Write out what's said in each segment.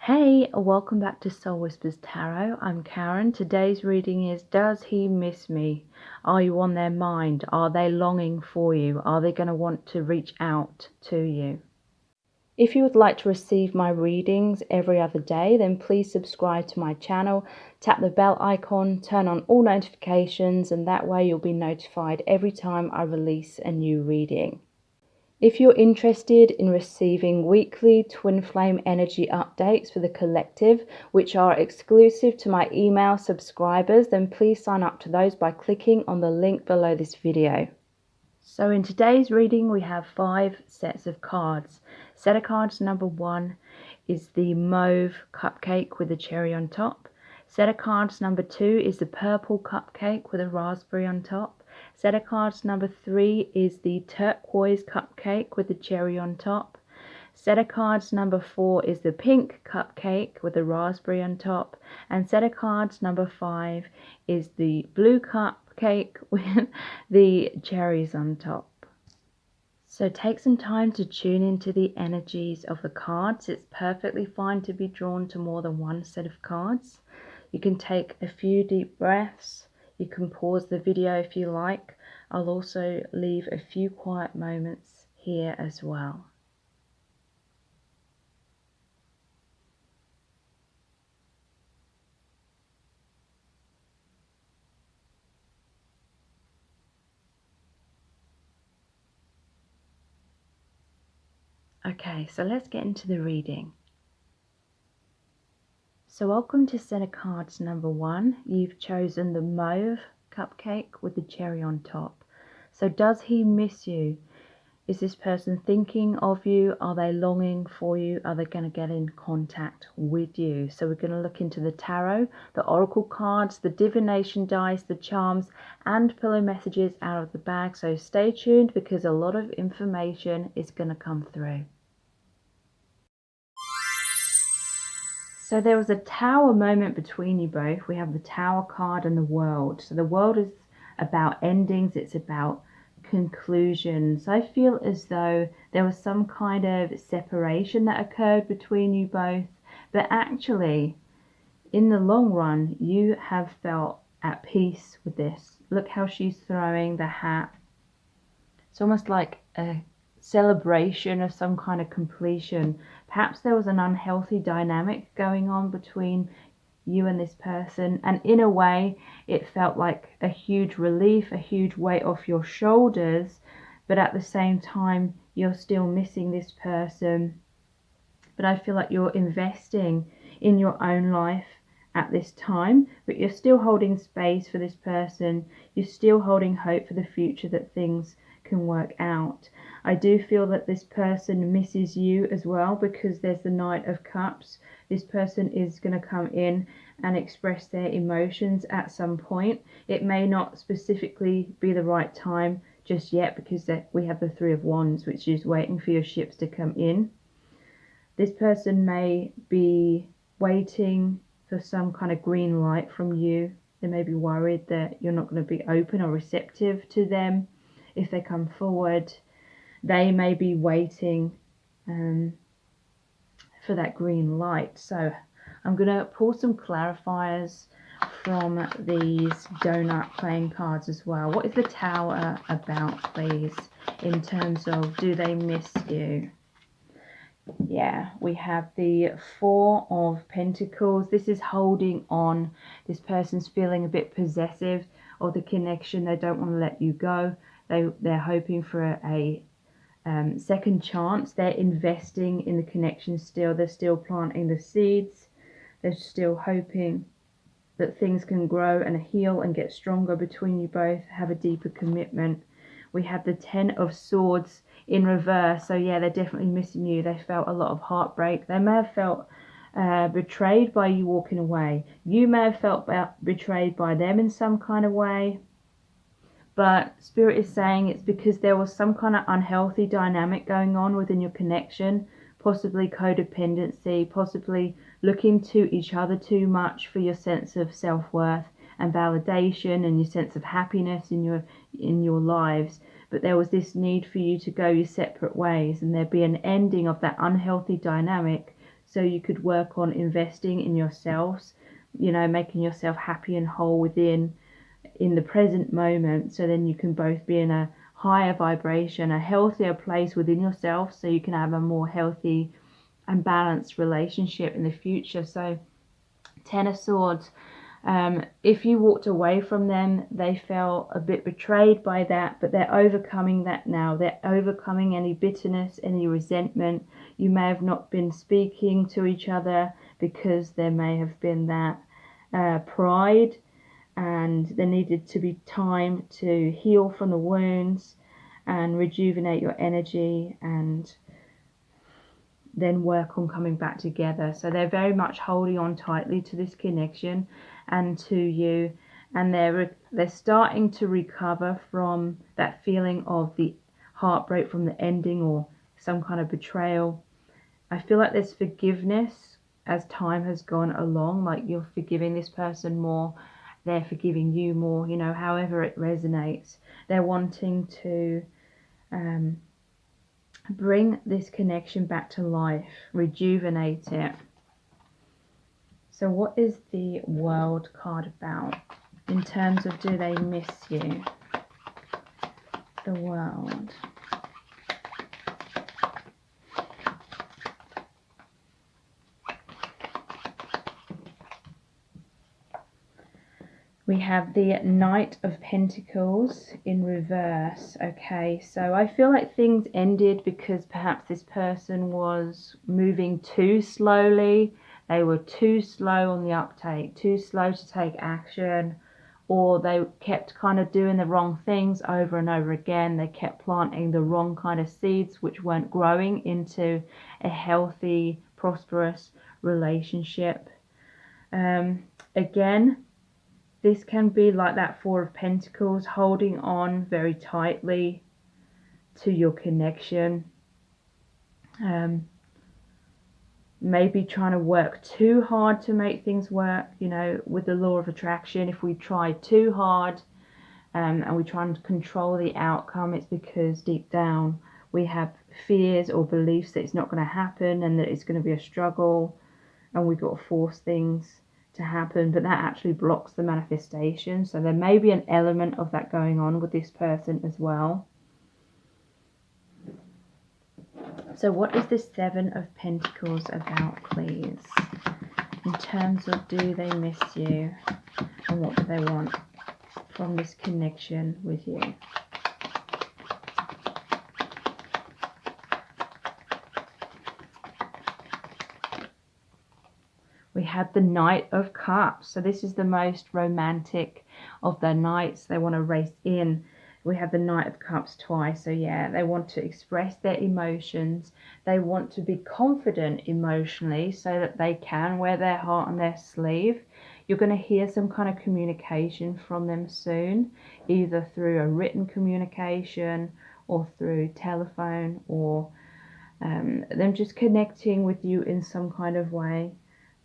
Hey, welcome back to Soul Whispers Tarot. I'm Karen. Today's reading is, does he miss me? Are you on their mind? Are they longing for you? Are they going to want to reach out to you? If you would like to receive my readings every other day, then please subscribe to my channel, tap the bell icon, turn on all notifications, and that way you'll be notified every time I release a new reading. If you're interested in receiving weekly twin flame energy updates for the collective, which are exclusive to my email subscribers, then please sign up to those by clicking on the link below this video. So in today's reading, we have 5 sets of cards. Set of cards number 1 is the mauve cupcake with a cherry on top. Set of cards number 2 is the purple cupcake with a raspberry on top. Set of cards number 3 is the turquoise cupcake with the cherry on top. Set of cards number 4 is the pink cupcake with a raspberry on top. And set of cards number 5 is the blue cupcake with the cherries on top. So take some time to tune into the energies of the cards. It's perfectly fine to be drawn to more than one set of cards. You can take a few deep breaths. You can pause the video if you like. I'll also leave a few quiet moments here as well. Okay, so let's get into the reading. So welcome to set of cards number 1. You've chosen the mauve cupcake with the cherry on top. So does he miss you? Is this person thinking of you? Are they longing for you? Are they going to get in contact with you? So we're going to look into the tarot, the oracle cards, the divination dice, the charms, and pillow messages out of the bag. So stay tuned because a lot of information is going to come through. So there was a tower moment between you both. We have the tower card and the world. So the world is about endings. It's about conclusions. I feel as though there was some kind of separation that occurred between you both. But actually, in the long run, you have felt at peace with this. Look how she's throwing the hat. It's almost like a celebration of some kind of completion. Perhaps there was an unhealthy dynamic going on between you and this person, and in a way it felt like a huge relief, a huge weight off your shoulders, but at the same time you're still missing this person. But I feel like you're investing in your own life at this time, but you're still holding space for this person. You're still holding hope for the future that things can work out. I do feel that this person misses you as well, because there's the Knight of Cups. This person is going to come in and express their emotions at some point. It may not specifically be the right time just yet, because we have the Three of Wands, which is waiting for your ships to come in. This person may be waiting for some kind of green light from you. They may be worried that you're not going to be open or receptive to them if they come forward. They may be waiting for that green light. So I'm going to pull some clarifiers from these donut playing cards as well. What is the Tower about, please, in terms of, do they miss you? Yeah, we have the Four of Pentacles. This is holding on. This person's feeling a bit possessive of the connection. They don't want to let you go. They're hoping for a second chance. They're investing in the connection still. They're still planting the seeds. They're still hoping that things can grow and heal and get stronger between you both, have a deeper commitment. We have the Ten of Swords in reverse. So yeah, they're definitely missing you. They felt a lot of heartbreak. They may have felt betrayed by you walking away. You may have felt betrayed by them in some kind of way. But Spirit is saying it's because there was some kind of unhealthy dynamic going on within your connection, possibly codependency, possibly looking to each other too much for your sense of self-worth and validation and your sense of happiness in your lives. But there was this need for you to go your separate ways, and there'd be an ending of that unhealthy dynamic so you could work on investing in yourselves, you know, making yourself happy and whole within in the present moment, so then you can both be in a higher vibration, a healthier place within yourself, so you can have a more healthy and balanced relationship in the future. So 10 of Swords, if you walked away from them, they felt a bit betrayed by that, but they're overcoming that now. They're overcoming any bitterness, any resentment. You may have not been speaking to each other because there may have been that pride, and there needed to be time to heal from the wounds and rejuvenate your energy, and then work on coming back together. So they're very much holding on tightly to this connection and to you, and they're starting to recover from that feeling of the heartbreak from the ending or some kind of betrayal. I feel like there's forgiveness as time has gone along, like you're forgiving this person more, they're forgiving you more, you know, however it resonates. They're wanting to bring this connection back to life, rejuvenate it. So what is the World card about in terms of, do they miss you? The World. We have the Knight of Pentacles in reverse. Okay, so I feel like things ended because perhaps this person was moving too slowly. They were too slow on the uptake, too slow to take action, or they kept kind of doing the wrong things over and over again. They kept planting the wrong kind of seeds, which weren't growing into a healthy, prosperous relationship. Again, this can be like that Four of Pentacles, holding on very tightly to your connection. Maybe trying to work too hard to make things work, you know, with the law of attraction. If we try too hard and we try and control the outcome, it's because deep down we have fears or beliefs that it's not going to happen and that it's going to be a struggle, and we've got to force things to happen, but that actually blocks the manifestation. So there may be an element of that going on with this person as well. So what is the Seven of Pentacles about, please, in terms of, do they miss you and what do they want from this connection with you? We have the Knight of Cups. So this is the most romantic of the knights. They want to race in. We have the Knight of Cups twice. So yeah, they want to express their emotions. They want to be confident emotionally so that they can wear their heart on their sleeve. You're going to hear some kind of communication from them soon, either through a written communication or through telephone, or them just connecting with you in some kind of way.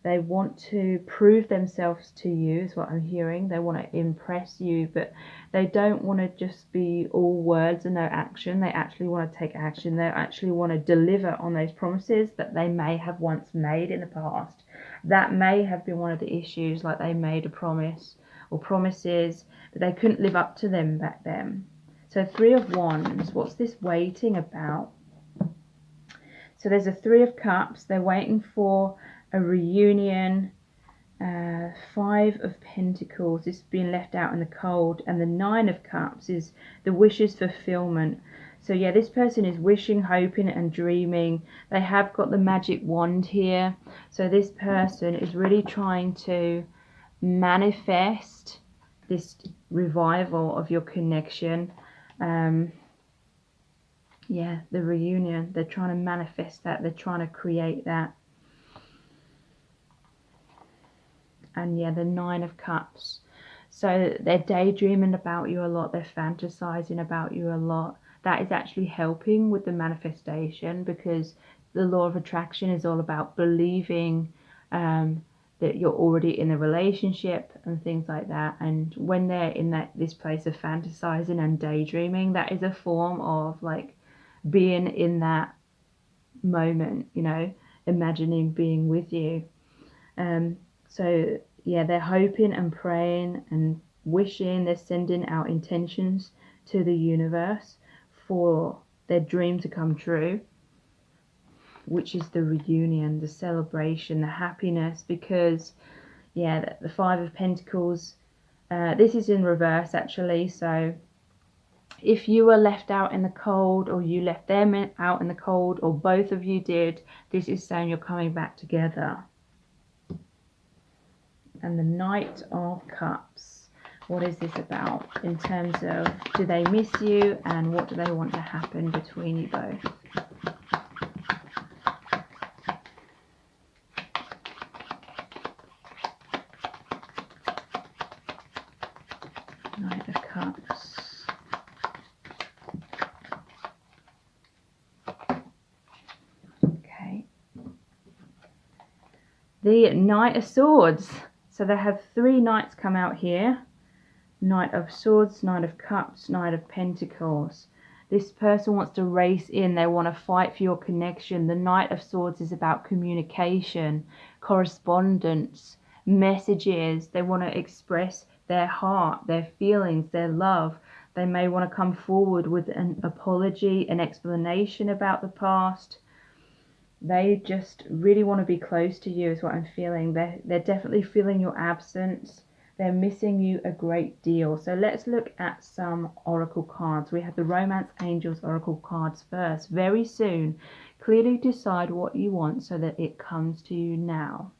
They want to prove themselves to you, is what I'm hearing. They want to impress you, but they don't want to just be all words and no action. They actually want to take action. They actually want to deliver on those promises that they may have once made in the past. That may have been one of the issues, like they made a promise or promises, but they couldn't live up to them back then. So Three of Wands, what's this waiting about? So there's a Three of Cups. They're waiting for a reunion. Five of Pentacles, this is being left out in the cold, and the Nine of Cups is the wishes fulfillment. So yeah, this person is wishing, hoping and dreaming. They have got the magic wand here, so this person is really trying to manifest this revival of your connection. Yeah, the reunion, they're trying to manifest that, they're trying to create that. And yeah, the Nine of Cups. So they're daydreaming about you a lot. They're fantasizing about you a lot. That is actually helping with the manifestation, because the law of attraction is all about believing that you're already in a relationship and things like that. And when they're in this place of fantasizing and daydreaming, that is a form of like being in that moment, you know, imagining being with you. So yeah, they're hoping and praying and wishing, they're sending out intentions to the universe for their dream to come true, which is the reunion, the celebration, the happiness. Because yeah, the Five of Pentacles, this is in reverse actually. So if you were left out in the cold, or you left them out in the cold, or both of you did, this is saying you're coming back together. And the Knight of Cups, what is this about in terms of, do they miss you, and what do they want to happen between you both? Knight of Cups. Okay. The Knight of Swords. So they have three knights come out here. Knight of Swords, Knight of Cups, Knight of Pentacles. This person wants to race in. They want to fight for your connection. The Knight of Swords is about communication, correspondence, messages. They want to express their heart, their feelings, their love. They may want to come forward with an apology, an explanation about the past. They just really want to be close to you is what I'm feeling. They're definitely feeling your absence. They're missing you a great deal. So let's look at some oracle cards. We have the Romance Angels oracle cards first. Very soon, clearly decide what you want so that it comes to you now.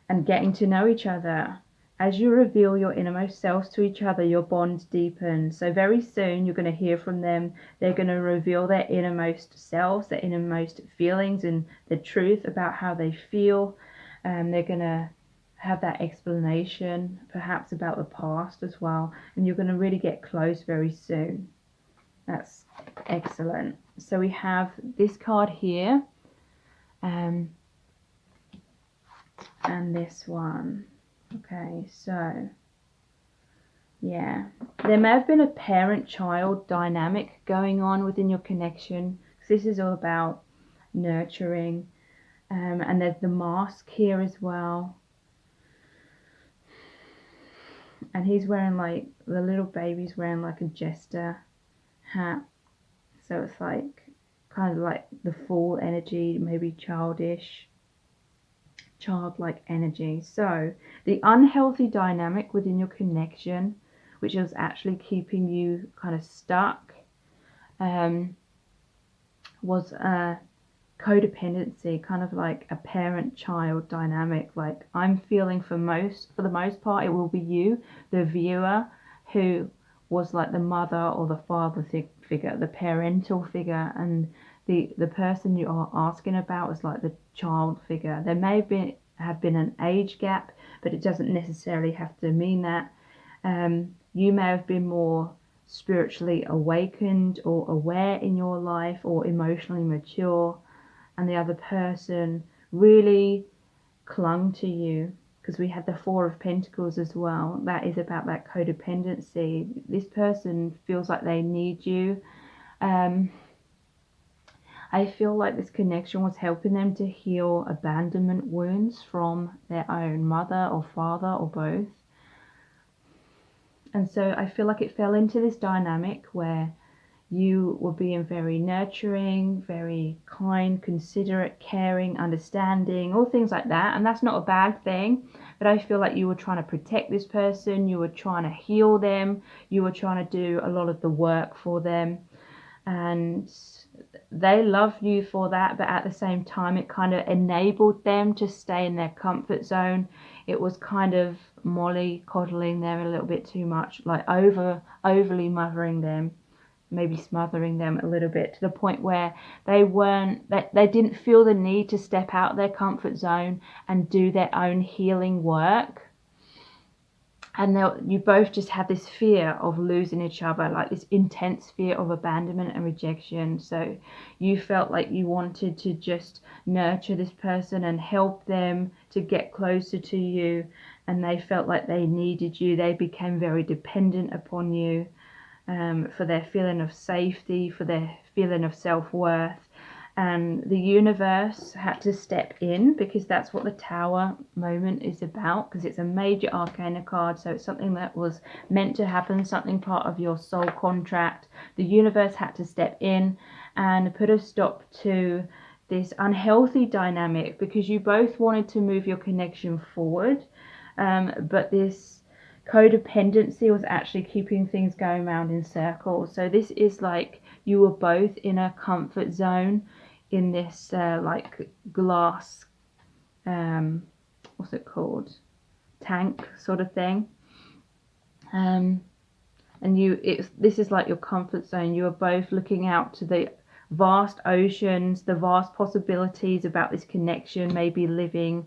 And getting to know each other. As you reveal your innermost selves to each other, your bond deepens. So very soon you're going to hear from them. They're going to reveal their innermost selves, their innermost feelings, and the truth about how they feel. They're going to have that explanation, perhaps about the past as well. And you're going to really get close very soon. That's excellent. So we have this card here. And this one. Okay, so yeah, there may have been a parent-child dynamic going on within your connection. This is all about nurturing, and there's the mask here as well. And he's wearing, like, the little baby's wearing like a jester hat. So it's like kind of like the full energy, maybe childlike energy. So the unhealthy dynamic within your connection, which was actually keeping you kind of stuck, was a codependency, kind of like a parent-child dynamic. Like, I'm feeling for the most part it will be you, the viewer, who was like the mother or the father figure, the parental figure, and the person you are asking about is like the child figure. There may have been an age gap, but it doesn't necessarily have to mean that. You may have been more spiritually awakened or aware in your life, or emotionally mature, and the other person really clung to you, because we had the Four of Pentacles as well. That is about that codependency. This person feels like they need you. I feel like this connection was helping them to heal abandonment wounds from their own mother or father or both. And so I feel like it fell into this dynamic where you were being very nurturing, very kind, considerate, caring, understanding, all things like that. And that's not a bad thing. But I feel like you were trying to protect this person. You were trying to heal them. You were trying to do a lot of the work for them. And they love you for that, but at the same time it kind of enabled them to stay in their comfort zone. It was kind of molly coddling them a little bit too much, like overly mothering them, maybe smothering them a little bit, to the point where they didn't feel the need to step out of their comfort zone and do their own healing work. And you both just had this fear of losing each other, like this intense fear of abandonment and rejection. So you felt like you wanted to just nurture this person and help them to get closer to you. And they felt like they needed you. They became very dependent upon you, for their feeling of safety, for their feeling of self-worth. and the universe had to step in, because that's what the Tower moment is about, because it's a major arcana card, so it's something that was meant to happen, something part of your soul contract. The universe had to step in and put a stop to this unhealthy dynamic, because you both wanted to move your connection forward, but this codependency was actually keeping things going round in circles. So this is like you were both in a comfort zone in this like glass, what's it called, tank sort of thing, and this is like your comfort zone. You are both looking out to the vast oceans, the vast possibilities about this connection, maybe living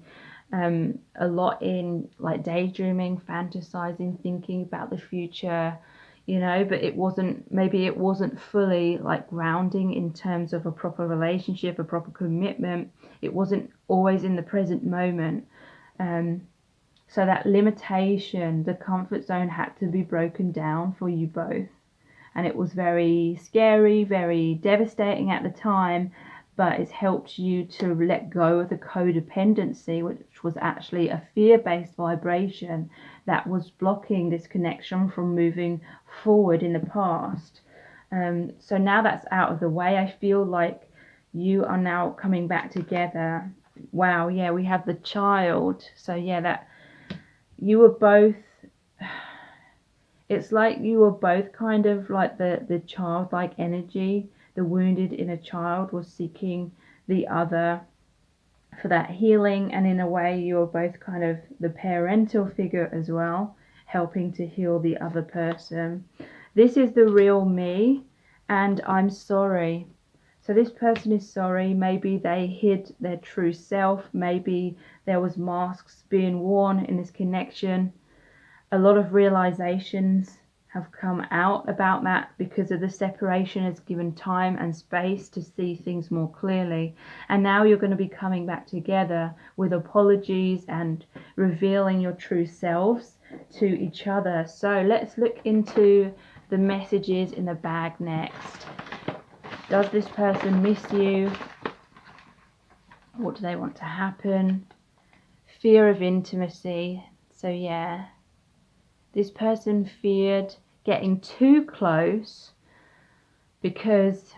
a lot in like daydreaming, fantasizing, thinking about the future, you know, but it wasn't fully like grounding in terms of a proper relationship, a proper commitment. It wasn't always in the present moment. So that limitation, the comfort zone, had to be broken down for you both. And it was very scary, very devastating at the time, but it's helped you to let go of the codependency, which was actually a fear-based vibration that was blocking this connection from moving forward in the past. So now that's out of the way, I feel like you are now coming back together. Wow, yeah, we have the child. So yeah, that you were both, it's like you were both kind of like the childlike energy. The wounded inner child was seeking the other for that healing, and in a way you were both kind of the parental figure as well, helping to heal the other person. This is the real me, and I'm sorry. So this person is sorry. Maybe they hid their true self. Maybe there was masks being worn in this connection. A lot of realizations have come out about that, because of the separation has given time and space to see things more clearly. And now you're going to be coming back together with apologies and revealing your true selves to each other. So let's look into the messages in the bag next. Does this person miss you? What do they want to happen? Fear of intimacy. So yeah, this person feared getting too close, because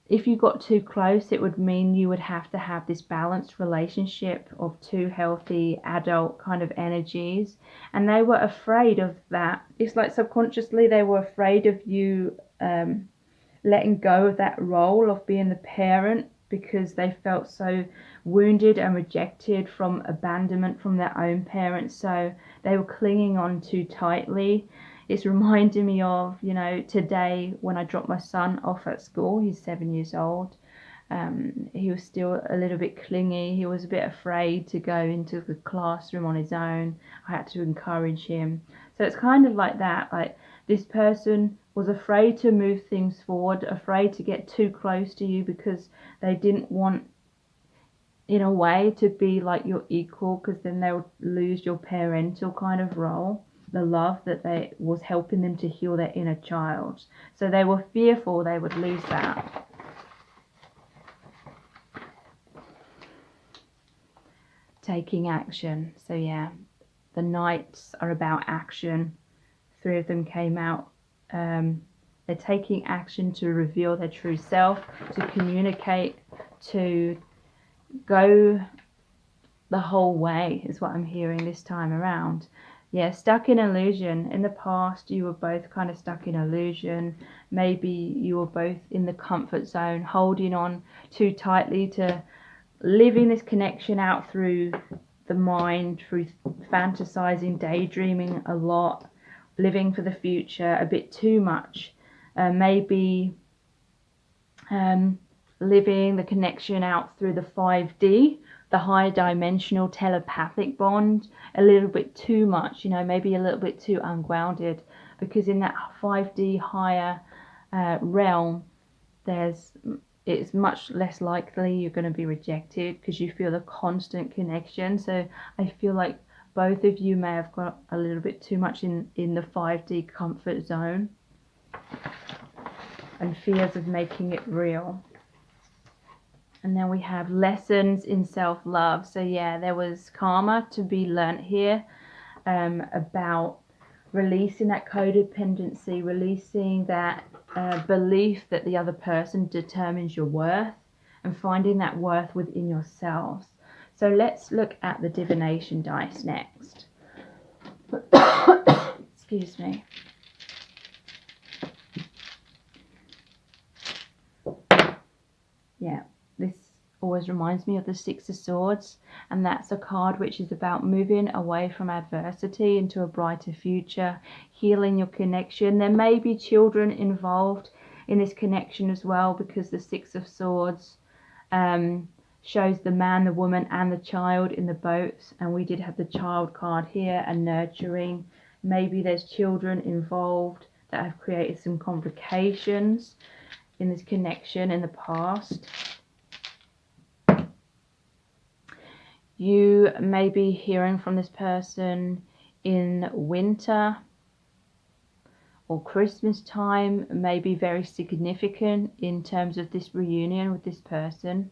if you got too close, it would mean you would have to have this balanced relationship of two healthy adult kind of energies. And they were afraid of that. It's like subconsciously they were afraid of you letting go of that role of being the parent, because they felt so wounded and rejected from abandonment from their own parents. So they were clinging on too tightly. It's reminding me of, you know, today when I dropped my son off at school. He's 7 years old. He was still a little bit clingy. He was a bit afraid to go into the classroom on his own. I had to encourage him. So it's kind of like that. Like, this person was afraid to move things forward, afraid to get too close to you, because they didn't want, in a way, to be like your equal, because then they would lose your parental kind of role, the love that they was helping them to heal their inner child. So they were fearful they would lose that. Taking action. So yeah, the knights are about action. 3 of them came out. They're taking action to reveal their true self, to communicate, to go the whole way, is what I'm hearing this time around. Yeah, stuck in illusion. In the past, you were both kind of stuck in illusion. Maybe you were both in the comfort zone, holding on too tightly to living this connection out through the mind, through fantasizing, daydreaming a lot, living for the future a bit too much. Maybe living the connection out through the 5D, the high dimensional telepathic bond, a little bit too much, you know, maybe a little bit too ungrounded, because in that 5D higher realm, it's much less likely you're going to be rejected, because you feel a constant connection. So I feel like both of you may have got a little bit too much in the 5D comfort zone, and fears of making it real. And then we have lessons in self-love. So yeah, there was karma to be learnt here, about releasing that codependency, releasing that belief that the other person determines your worth, and finding that worth within yourselves. So let's look at the divination dice next. Excuse me. Yeah, this always reminds me of the Six of Swords, and that's a card which is about moving away from adversity into a brighter future, healing your connection. There may be children involved in this connection as well, because the Six of Swords shows the man, the woman, and the child in the boats, and we did have the child card here, and nurturing. Maybe there's children involved that have created some complications in this connection in the past. You may be hearing from this person in winter or Christmas time, may be very significant in terms of this reunion with this person.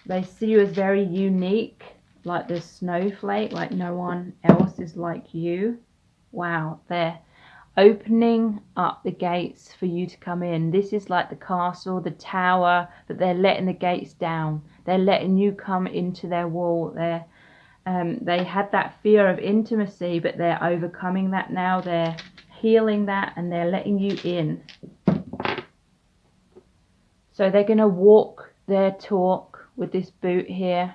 They see you as very unique, like the snowflake, like no one else is like you. Wow, they're opening up the gates for you to come in. This is like the castle, the tower, but they're letting the gates down. They're letting you come into their wall. They had that fear of intimacy, but they're overcoming that now. They're healing that, and they're letting you in. So they're going to walk their talk with this boot here.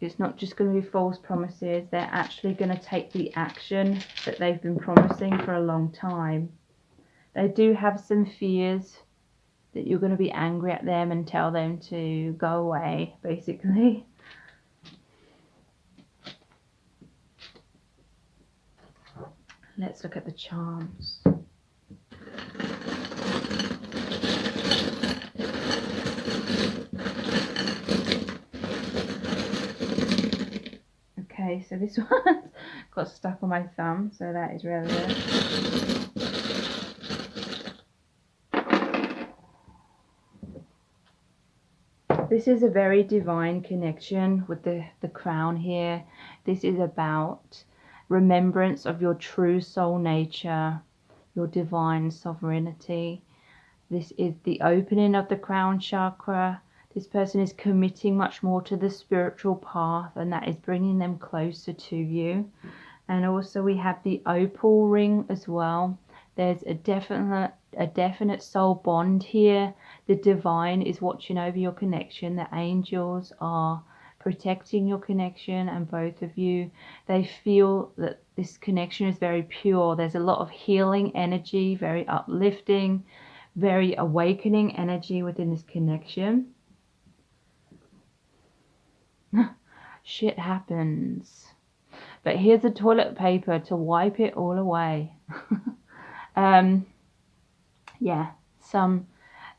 It's not just going to be false promises. They're actually going to take the action that they've been promising for a long time. They do have some fears that you're going to be angry at them and tell them to go away, basically. Let's look at the charms. Okay, so this one got stuck on my thumb, so that is relevant. This is a very divine connection with the crown here. This is about remembrance of your true soul nature, your divine sovereignty. This is the opening of the crown chakra. This person is committing much more to the spiritual path, and that is bringing them closer to you. And also we have the opal ring as well. There's a definite soul bond here. The divine is watching over your connection. The angels are protecting your connection, and both of you, they feel that this connection is very pure. There's a lot of healing energy, very uplifting, very awakening energy within this connection. Shit happens. But here's the toilet paper to wipe it all away. Yeah,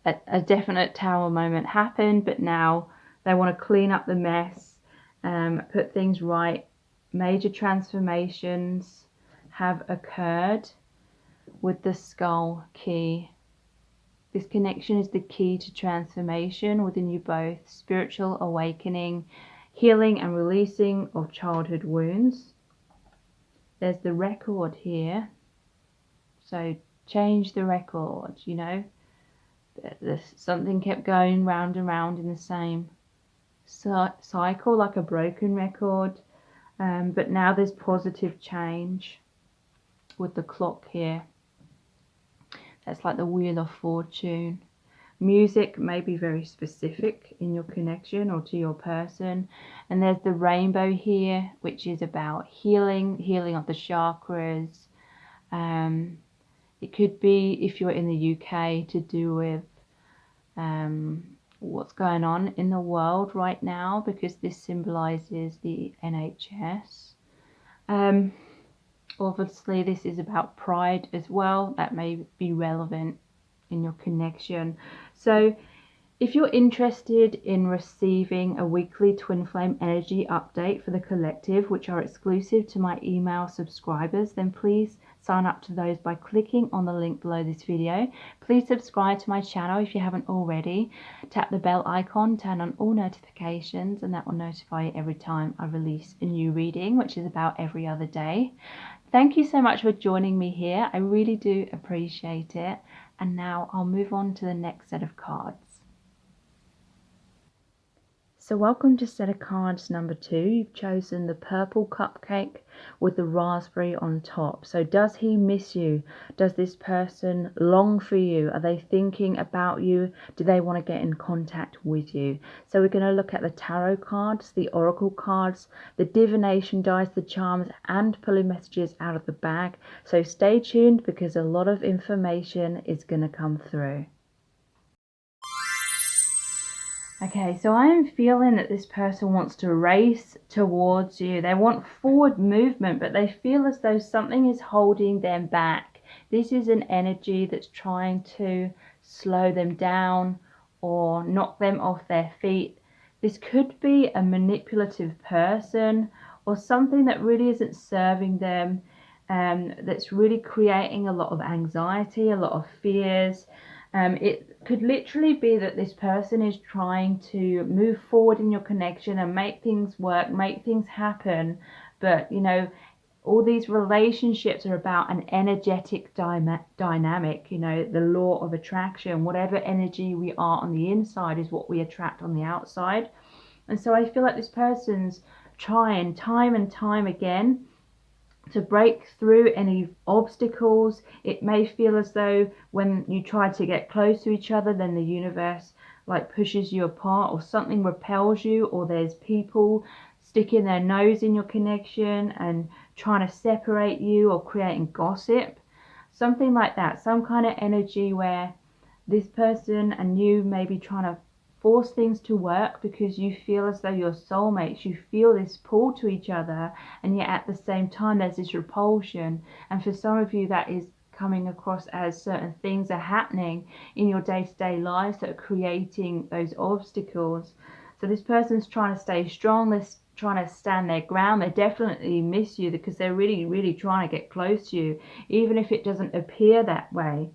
a definite tower moment happened, but now they want to clean up the mess, put things right. Major transformations have occurred with the skull key. This connection is the key to transformation within you both, spiritual awakening, healing and releasing of childhood wounds. There's the record here. So change the record, you know. Something kept going round and round in the same cycle, like a broken record. But now there's positive change with the clock here. That's like the Wheel of Fortune. Music may be very specific in your connection or to your person. And there's the rainbow here, which is about healing of the chakras. It could be, if you're in the UK, to do with what's going on in the world right now, because this symbolizes the NHS. Obviously this is about pride as well. That may be relevant in your connection. So if you're interested in receiving a weekly twin flame energy update for the collective, which are exclusive to my email subscribers, then please sign up to those by clicking on the link below this video. Please subscribe to my channel if you haven't already. Tap the bell icon, turn on all notifications, and that will notify you every time I release a new reading, which is about every other day. Thank you so much for joining me here. I really do appreciate it. And now I'll move on to the next set of cards. So welcome to set of cards number 2. You've chosen the purple cupcake with the raspberry on top. So does he miss you? Does this person long for you? Are they thinking about you? Do they want to get in contact with you? So we're going to look at the tarot cards, the oracle cards, the divination dice, the charms, and pulling messages out of the bag. So stay tuned because a lot of information is going to come through. Okay, so I am feeling that this person wants to race towards you. They want forward movement, but they feel as though something is holding them back. This is an energy that's trying to slow them down or knock them off their feet. This could be a manipulative person or something that really isn't serving them, that's really creating a lot of anxiety, a lot of fears. It could literally be that this person is trying to move forward in your connection and make things work, make things happen. But, you know, all these relationships are about an energetic dynamic, you know, the law of attraction. Whatever energy we are on the inside is what we attract on the outside. And so I feel like this person's trying time and time again to break through any obstacles. It may feel as though when you try to get close to each other, then the universe like pushes you apart, or something repels you, or there's people sticking their nose in your connection and trying to separate you or creating gossip, something like that. Some kind of energy where this person and you may be trying to force things to work because you feel as though you're soulmates. You feel this pull to each other, and yet at the same time there's this repulsion. And for some of you, that is coming across as certain things are happening in your day-to-day lives that are creating those obstacles. So this person's trying to stay strong, they're trying to stand their ground. They definitely miss you because they're really trying to get close to you, even if it doesn't appear that way.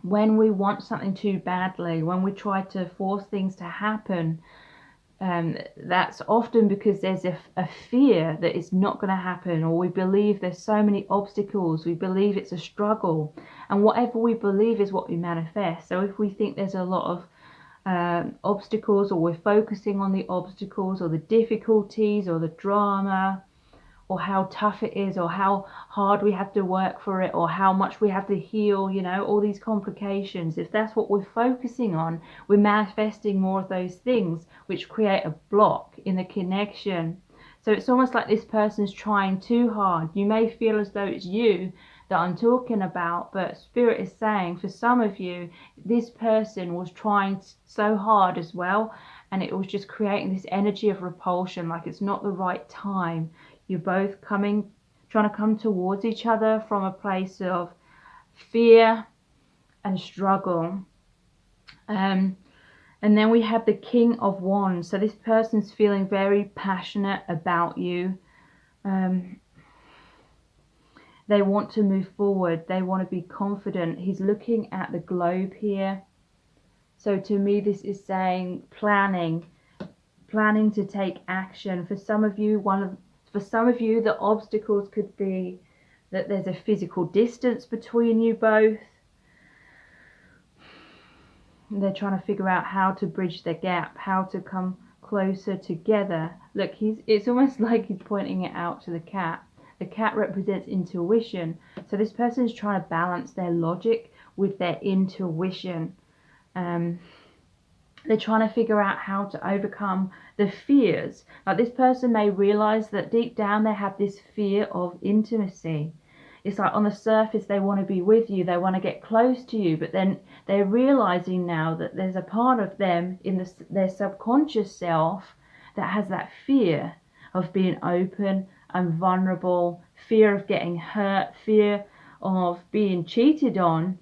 When we want something too badly, when we try to force things to happen, that's often because there's a fear that it's not going to happen, or we believe there's so many obstacles, we believe it's a struggle, and whatever we believe is what we manifest. So if we think there's a lot of obstacles, or we're focusing on the obstacles or the difficulties or the drama, or how tough it is, or how hard we have to work for it, or how much we have to heal, you know, all these complications. If that's what we're focusing on, we're manifesting more of those things, which create a block in the connection. So it's almost like this person's trying too hard. You may feel as though it's you that I'm talking about, but Spirit is saying for some of you, this person was trying so hard as well, and it was just creating this energy of repulsion, like it's not the right time. You're both trying to come towards each other from a place of fear and struggle. And then we have the King of Wands. So this person's feeling very passionate about you. They want to move forward. They want to be confident. He's looking at the globe here. So to me, this is saying planning to take action. For some of you, the obstacles could be that there's a physical distance between you both. They're trying to figure out how to bridge the gap, how to come closer together. Look, it's almost like he's pointing it out to the cat. The cat represents intuition. So this person is trying to balance their logic with their intuition. They're trying to figure out how to overcome the fears. Like this person may realize that deep down they have this fear of intimacy. It's like on the surface they want to be with you, they want to get close to you, but then they're realizing now that there's a part of them in their subconscious self that has that fear of being open and vulnerable, fear of getting hurt, fear of being cheated on.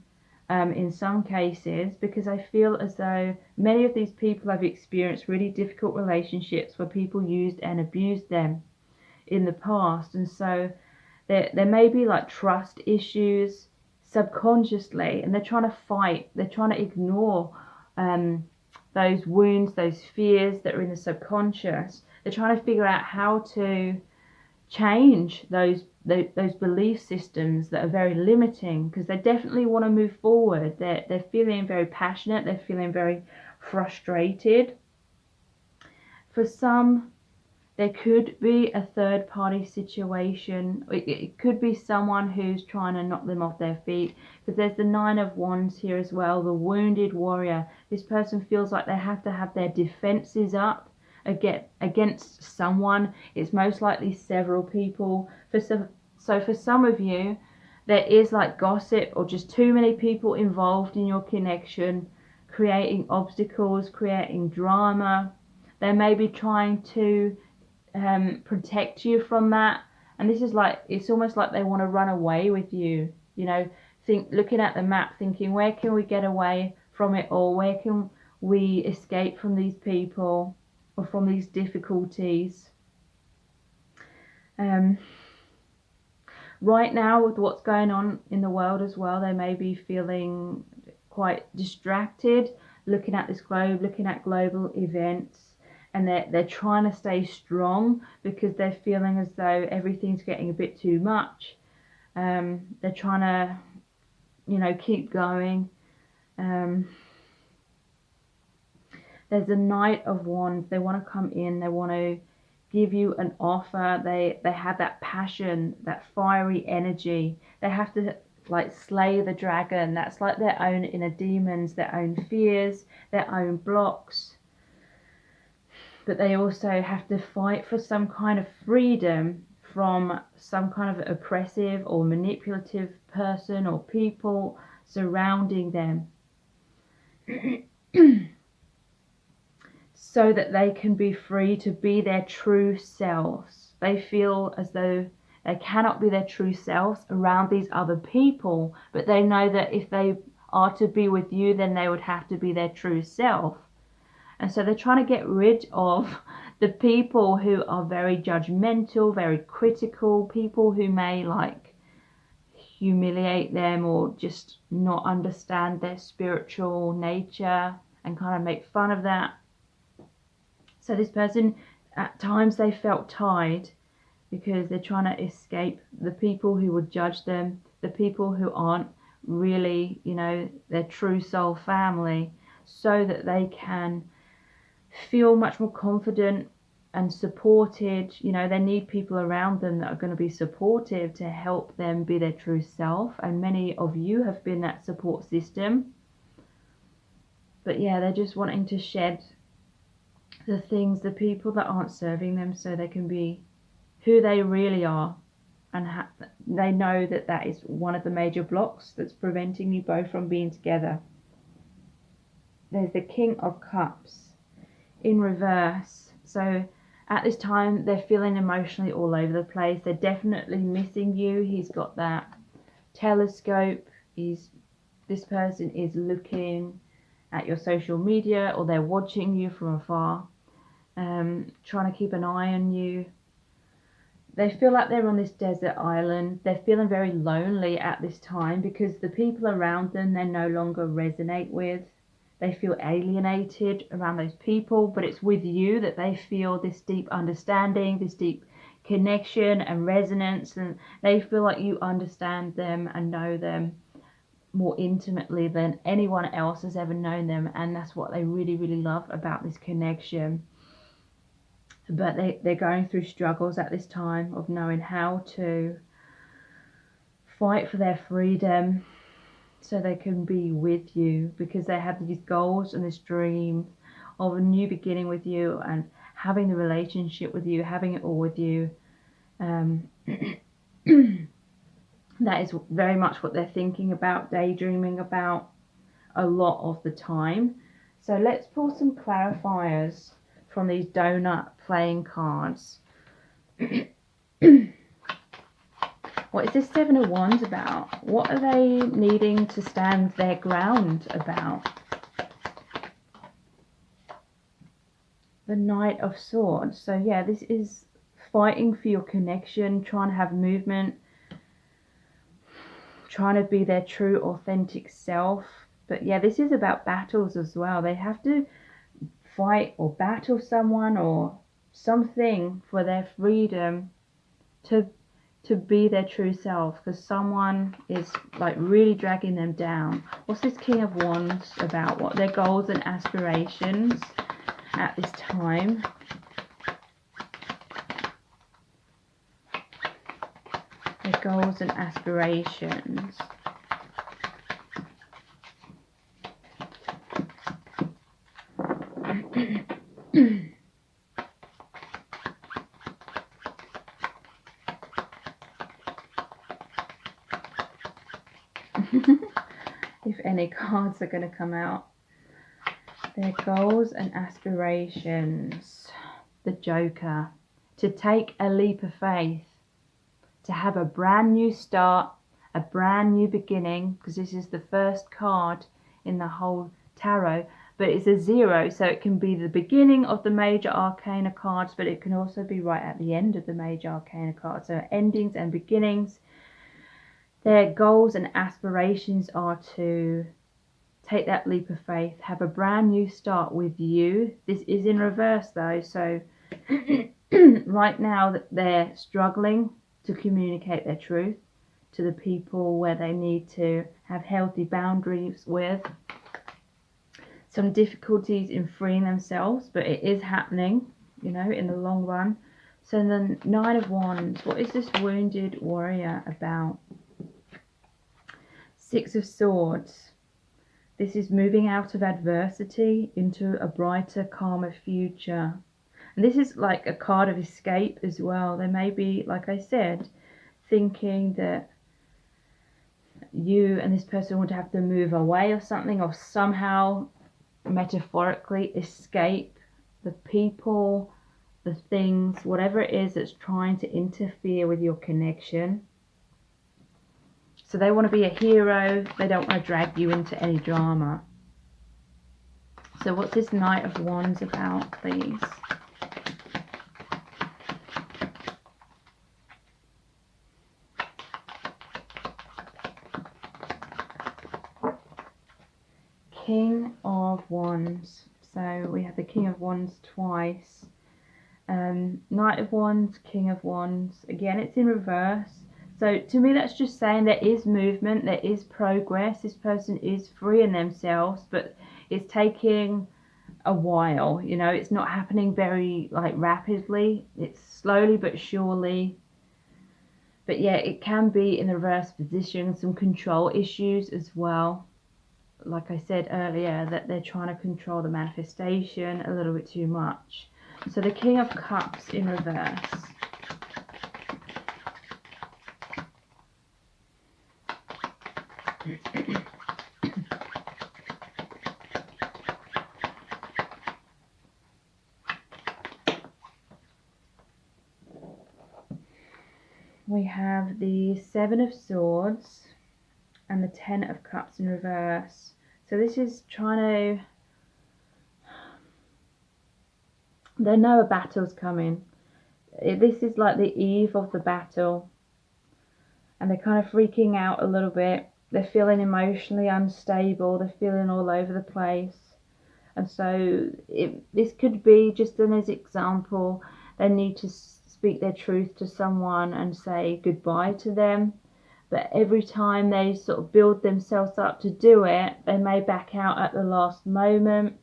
In some cases, because I feel as though many of these people have experienced really difficult relationships where people used and abused them in the past, and so There may be like trust issues subconsciously, and they're trying to fight, they're trying to ignore those wounds, those fears that are in the subconscious. They're trying to figure out how to change those belief systems that are very limiting, because they definitely want to move forward. They're feeling very passionate, they're feeling very frustrated. For some, there could be a third party situation. It could be someone who's trying to knock them off their feet, because there's the Nine of Wands here as well, the wounded warrior. This person feels like they have to have their defenses up against someone. It's most likely several people. So for some of you, there is like gossip or just too many people involved in your connection, creating obstacles, creating drama. They may be trying to protect you from that, and this is like, it's almost like they want to run away with you, you know, looking at the map, thinking, where can we get away from it all, where can we escape from these people or from these difficulties. Right now, with what's going on in the world as well, they may be feeling quite distracted, looking at this globe, looking at global events, and they're trying to stay strong because they're feeling as though everything's getting a bit too much. They're trying to, you know, keep going. There's a Knight of Wands. They want to come in, they want to give you an offer. They have that passion, that fiery energy. They have to like slay the dragon. That's like their own inner demons, their own fears, their own blocks. But they also have to fight for some kind of freedom from some kind of oppressive or manipulative person or people surrounding them, so that they can be free to be their true selves. They feel as though they cannot be their true selves around these other people, but they know that if they are to be with you, then they would have to be their true self. And so they're trying to get rid of the people who are very judgmental, very critical, people who may like humiliate them or just not understand their spiritual nature and kind of make fun of that. So this person, at times they felt tied because they're trying to escape the people who would judge them, the people who aren't really, you know, their true soul family, so that they can feel much more confident and supported. You know, they need people around them that are going to be supportive to help them be their true self, and many of you have been that support system. But yeah, they're just wanting to shed the people that aren't serving them, so they can be who they really are. And they know that that is one of the major blocks that's preventing you both from being together. There's the King of Cups in reverse. So at this time, they're feeling emotionally all over the place. They're definitely missing you. He's got that telescope. This person is looking at your social media, or they're watching you from afar, trying to keep an eye on you. They feel like they're on this desert island. They're feeling very lonely at this time because the people around them they no longer resonate with. They feel alienated around those people, but it's with you that they feel this deep understanding, this deep connection and resonance, and they feel like you understand them and know them more intimately than anyone else has ever known them, and that's what they really, really love about this connection. But they're going through struggles at this time of knowing how to fight for their freedom so they can be with you, because they have these goals and this dream of a new beginning with you and having the relationship with you, having it all with you. That is very much what they're thinking about, daydreaming about a lot of the time. So let's pull some clarifiers from these donut playing cards. What is this Seven of Wands about? What are they needing to stand their ground about? The Knight of Swords. So yeah, this is fighting for your connection, trying to have movement, trying to be their true authentic self. But yeah, this is about battles as well. They have to fight or battle someone or something for their freedom to be their true self, because someone is like really dragging them down. What's this King of Wands about? What are their goals and aspirations at this time? Their goals and aspirations. If any cards are going to come out. Their goals and aspirations. The Joker. To take a leap of faith. To have a brand new start. A brand new beginning. Because this is the first card in the whole tarot. But it's a 0. So it can be the beginning of the major arcana cards. But it can also be right at the end of the major arcana cards. So endings and beginnings. Their goals and aspirations are to take that leap of faith, have a brand new start with you. This is in reverse though, so right now that they're struggling to communicate their truth to the people where they need to have healthy boundaries with. Some difficulties in freeing themselves, but it is happening, you know, in the long run. So the 9 of Wands, what is this wounded warrior about? 6 of Swords. This is moving out of adversity into a brighter, calmer future. And this is like a card of escape as well. They may be, like I said, thinking that you and this person would have to move away or something, or somehow metaphorically escape the people, the things, whatever it is that's trying to interfere with your connection. So they want to be a hero. They don't want to drag you into any drama. So what's this Knight of Wands about, please? King of Wands. So we have the King of Wands twice. Knight of Wands, King of Wands. Again, it's in reverse. So to me, that's just saying there is movement, there is progress. This person is freeing themselves, but it's taking a while. You know, it's not happening very like rapidly. It's slowly but surely. But yeah, it can be in the reverse position. Some control issues as well. Like I said earlier, that they're trying to control the manifestation a little bit too much. So the King of Cups in reverse. We have the 7 of Swords and the 10 of Cups in reverse. So this is trying to... They know a battle's coming. This is like the eve of the battle. And they're kind of freaking out a little bit. They're feeling emotionally unstable. They're feeling all over the place. And so this could be, just an as example, they need to speak their truth to someone and say goodbye to them. But every time they sort of build themselves up to do it, they may back out at the last moment.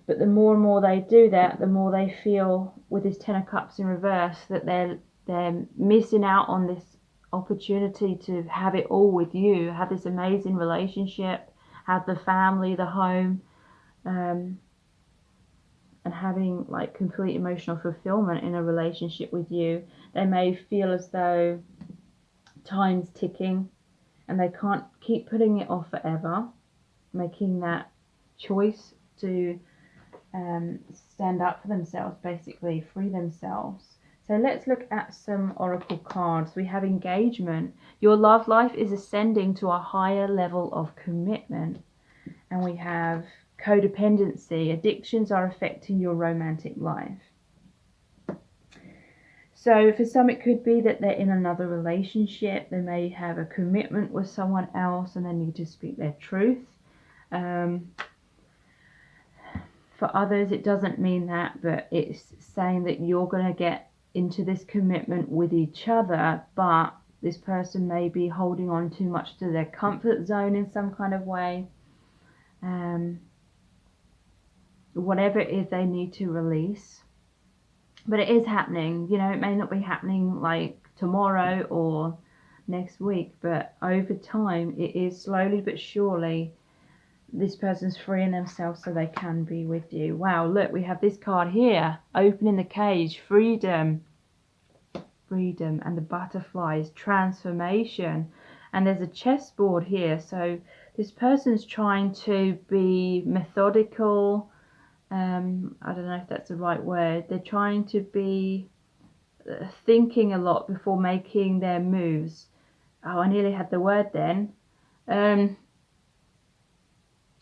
But the more and more they do that, the more they feel, with this 10 of Cups in reverse, that they're missing out on this opportunity to have it all with you, have this amazing relationship, have the family, the home, and having like complete emotional fulfillment in a relationship with you. They may feel as though time's ticking and they can't keep putting it off forever, making that choice to stand up for themselves, basically free themselves. So let's look at some oracle cards. We have Engagement. Your love life is ascending to a higher level of commitment. And we have Codependency. Addictions are affecting your romantic life. So for some, it could be that they're in another relationship. They may have a commitment with someone else and they need to speak their truth. For others, it doesn't mean that, but it's saying that you're going to get into this commitment with each other, but this person may be holding on too much to their comfort zone in some kind of way. Whatever it is they need to release. But it is happening. You know, it may not be happening like tomorrow or next week, but over time, it is slowly but surely this person's freeing themselves so they can be with you. Wow, look, we have this card here, opening the cage, freedom, and the butterflies, transformation, and there's a chessboard here. So this person's trying to be methodical. I don't know if that's the right word. They're trying to be thinking a lot before making their moves. Oh, I nearly had the word then.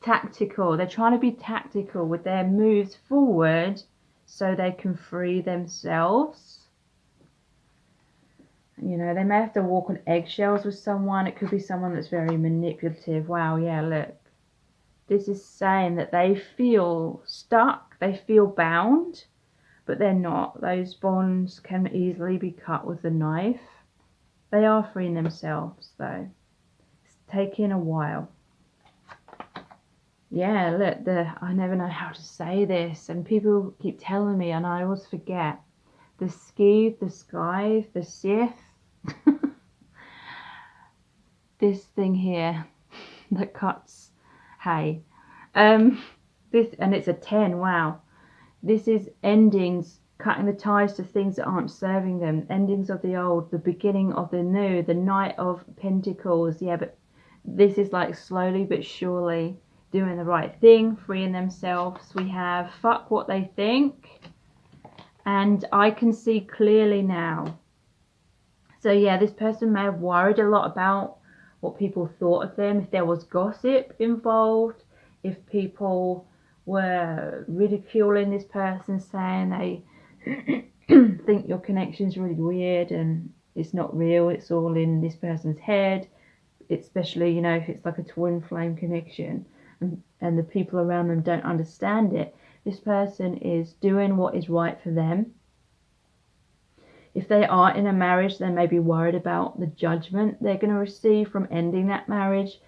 Tactical. They're trying to be tactical with their moves forward so they can free themselves. You know, they may have to walk on eggshells with someone. It could be someone that's very manipulative. Wow, yeah, look. This is saying that they feel stuck, they feel bound, but they're not. Those bonds can easily be cut with a knife. They are freeing themselves, though. It's taking a while. Yeah, look, I never know how to say this, and people keep telling me, and I always forget. The ski, the sky, the Sith. This thing here that cuts hay. This, and it's a 10. Wow. This is endings, cutting the ties to things that aren't serving them. Endings of the old, the beginning of the new, the Knight of Pentacles. Yeah, but this is like slowly but surely doing the right thing, freeing themselves. We have fuck what they think, and I can see clearly now. So yeah, this person may have worried a lot about what people thought of them, if there was gossip involved, if people were ridiculing this person, saying they think your connection's really weird and it's not real, it's all in this person's head, especially, you know, if it's like a twin flame connection and the people around them don't understand it. This person is doing what is right for them. If they are in a marriage, they may be worried about the judgment they're going to receive from ending that marriage.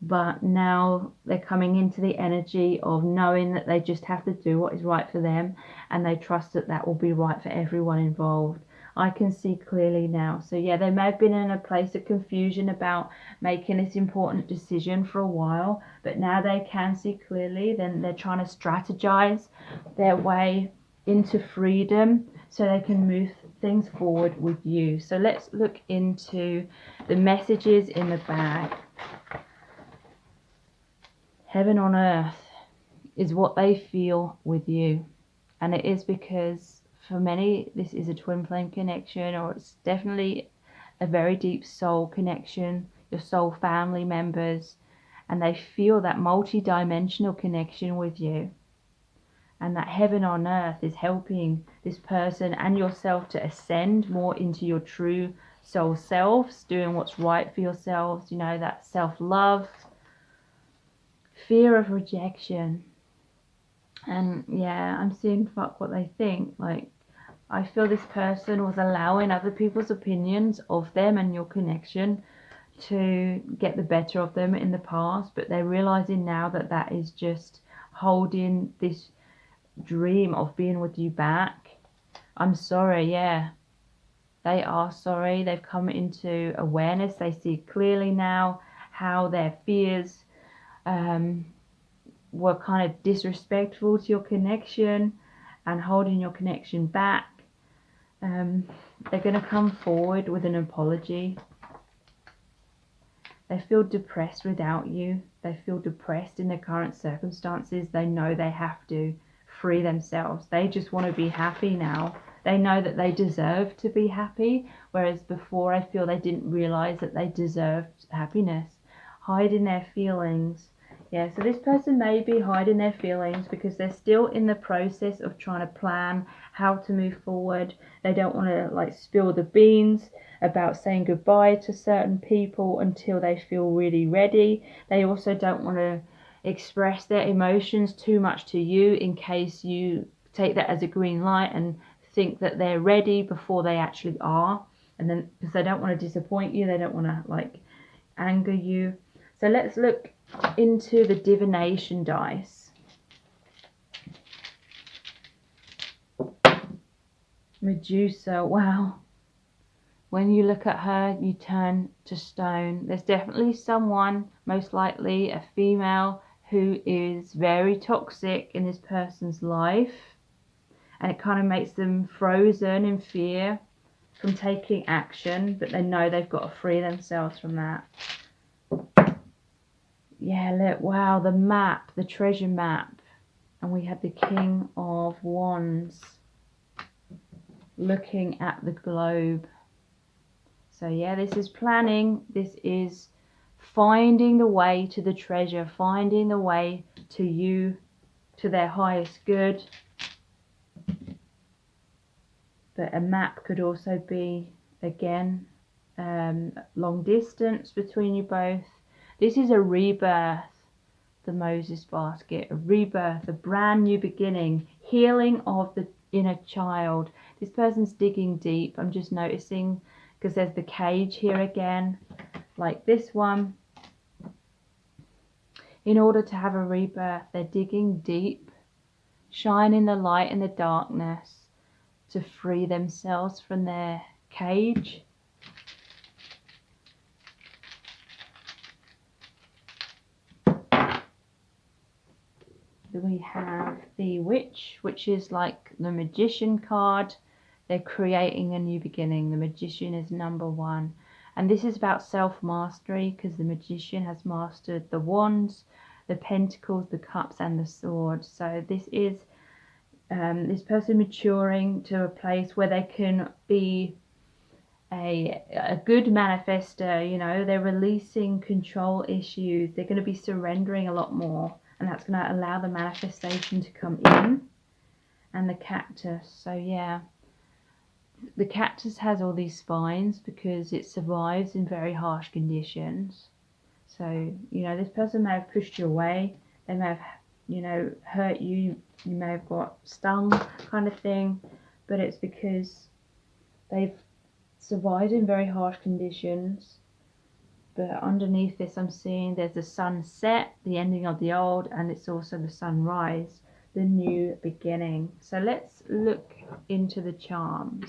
But now they're coming into the energy of knowing that they just have to do what is right for them. And they trust that that will be right for everyone involved. I can see clearly now. So yeah, they may have been in a place of confusion about making this important decision for a while. But now they can see clearly. Then they're trying to strategize their way into freedom so they can move things forward with you. So let's look into the messages in the bag. Heaven on earth is what they feel with you. And it is because for many, this is a twin flame connection, or it's definitely a very deep soul connection, your soul family members, and they feel that multi-dimensional connection with you. And that heaven on earth is helping this person and yourself to ascend more into your true soul selves, doing what's right for yourselves, you know, that self-love, fear of rejection. And yeah, I'm seeing fuck what they think. Like, I feel this person was allowing other people's opinions of them and your connection to get the better of them in the past, but they're realizing now that that is just holding this dream of being with you back. I'm sorry. Yeah, they are sorry. They've come into awareness. They see clearly now how their fears were kind of disrespectful to your connection and holding your connection back. They're going to come forward with an apology. They feel depressed without you. They feel depressed in their current circumstances. They know they have to free themselves. They just want to be happy now. They know that they deserve to be happy, whereas before I feel they didn't realize that they deserved happiness. Hiding their feelings Yeah, so this person may be hiding their feelings because they're still in the process of trying to plan how to move forward. They don't want to like spill the beans about saying goodbye to certain people until they feel really ready. They also don't want to express their emotions too much to you in case you take that as a green light and think that they're ready before they actually are. And then because they don't want to disappoint you, they don't want to like anger you. So let's look into the divination dice. Medusa, wow. When you look at her, you turn to stone. There's definitely someone, most likely a female, who is very toxic in this person's life. And it kind of makes them frozen in fear from taking action, but they know they've got to free themselves from that. Yeah, look, wow, the map, the treasure map. And we had the King of Wands looking at the globe. So yeah, this is planning. This is finding the way to the treasure, finding the way to you, to their highest good. But a map could also be, again, long distance between you both. This is a rebirth, the Moses basket, a rebirth, a brand new beginning, healing of the inner child. This person's digging deep. I'm just noticing because there's the cage here again, like this one. In order to have a rebirth, they're digging deep, shining the light in the darkness to free themselves from their cage. We have the witch, which is like the magician card. They're creating a new beginning. The magician is number one. And this is about self-mastery because the magician has mastered the wands, the pentacles, the cups and the sword. So this is this person maturing to a place where they can be a good manifester. You know, they're releasing control issues. They're going to be surrendering a lot more. And that's going to allow the manifestation to come in. And the cactus. So yeah, the cactus has all these spines because it survives in very harsh conditions. So, you know, this person may have pushed you away. They may have, you know, hurt you. You may have got stung kind of thing. But it's because they've survived in very harsh conditions. But underneath this, I'm seeing there's the sunset, the ending of the old, and it's also the sunrise, the new beginning. So let's look into the charms.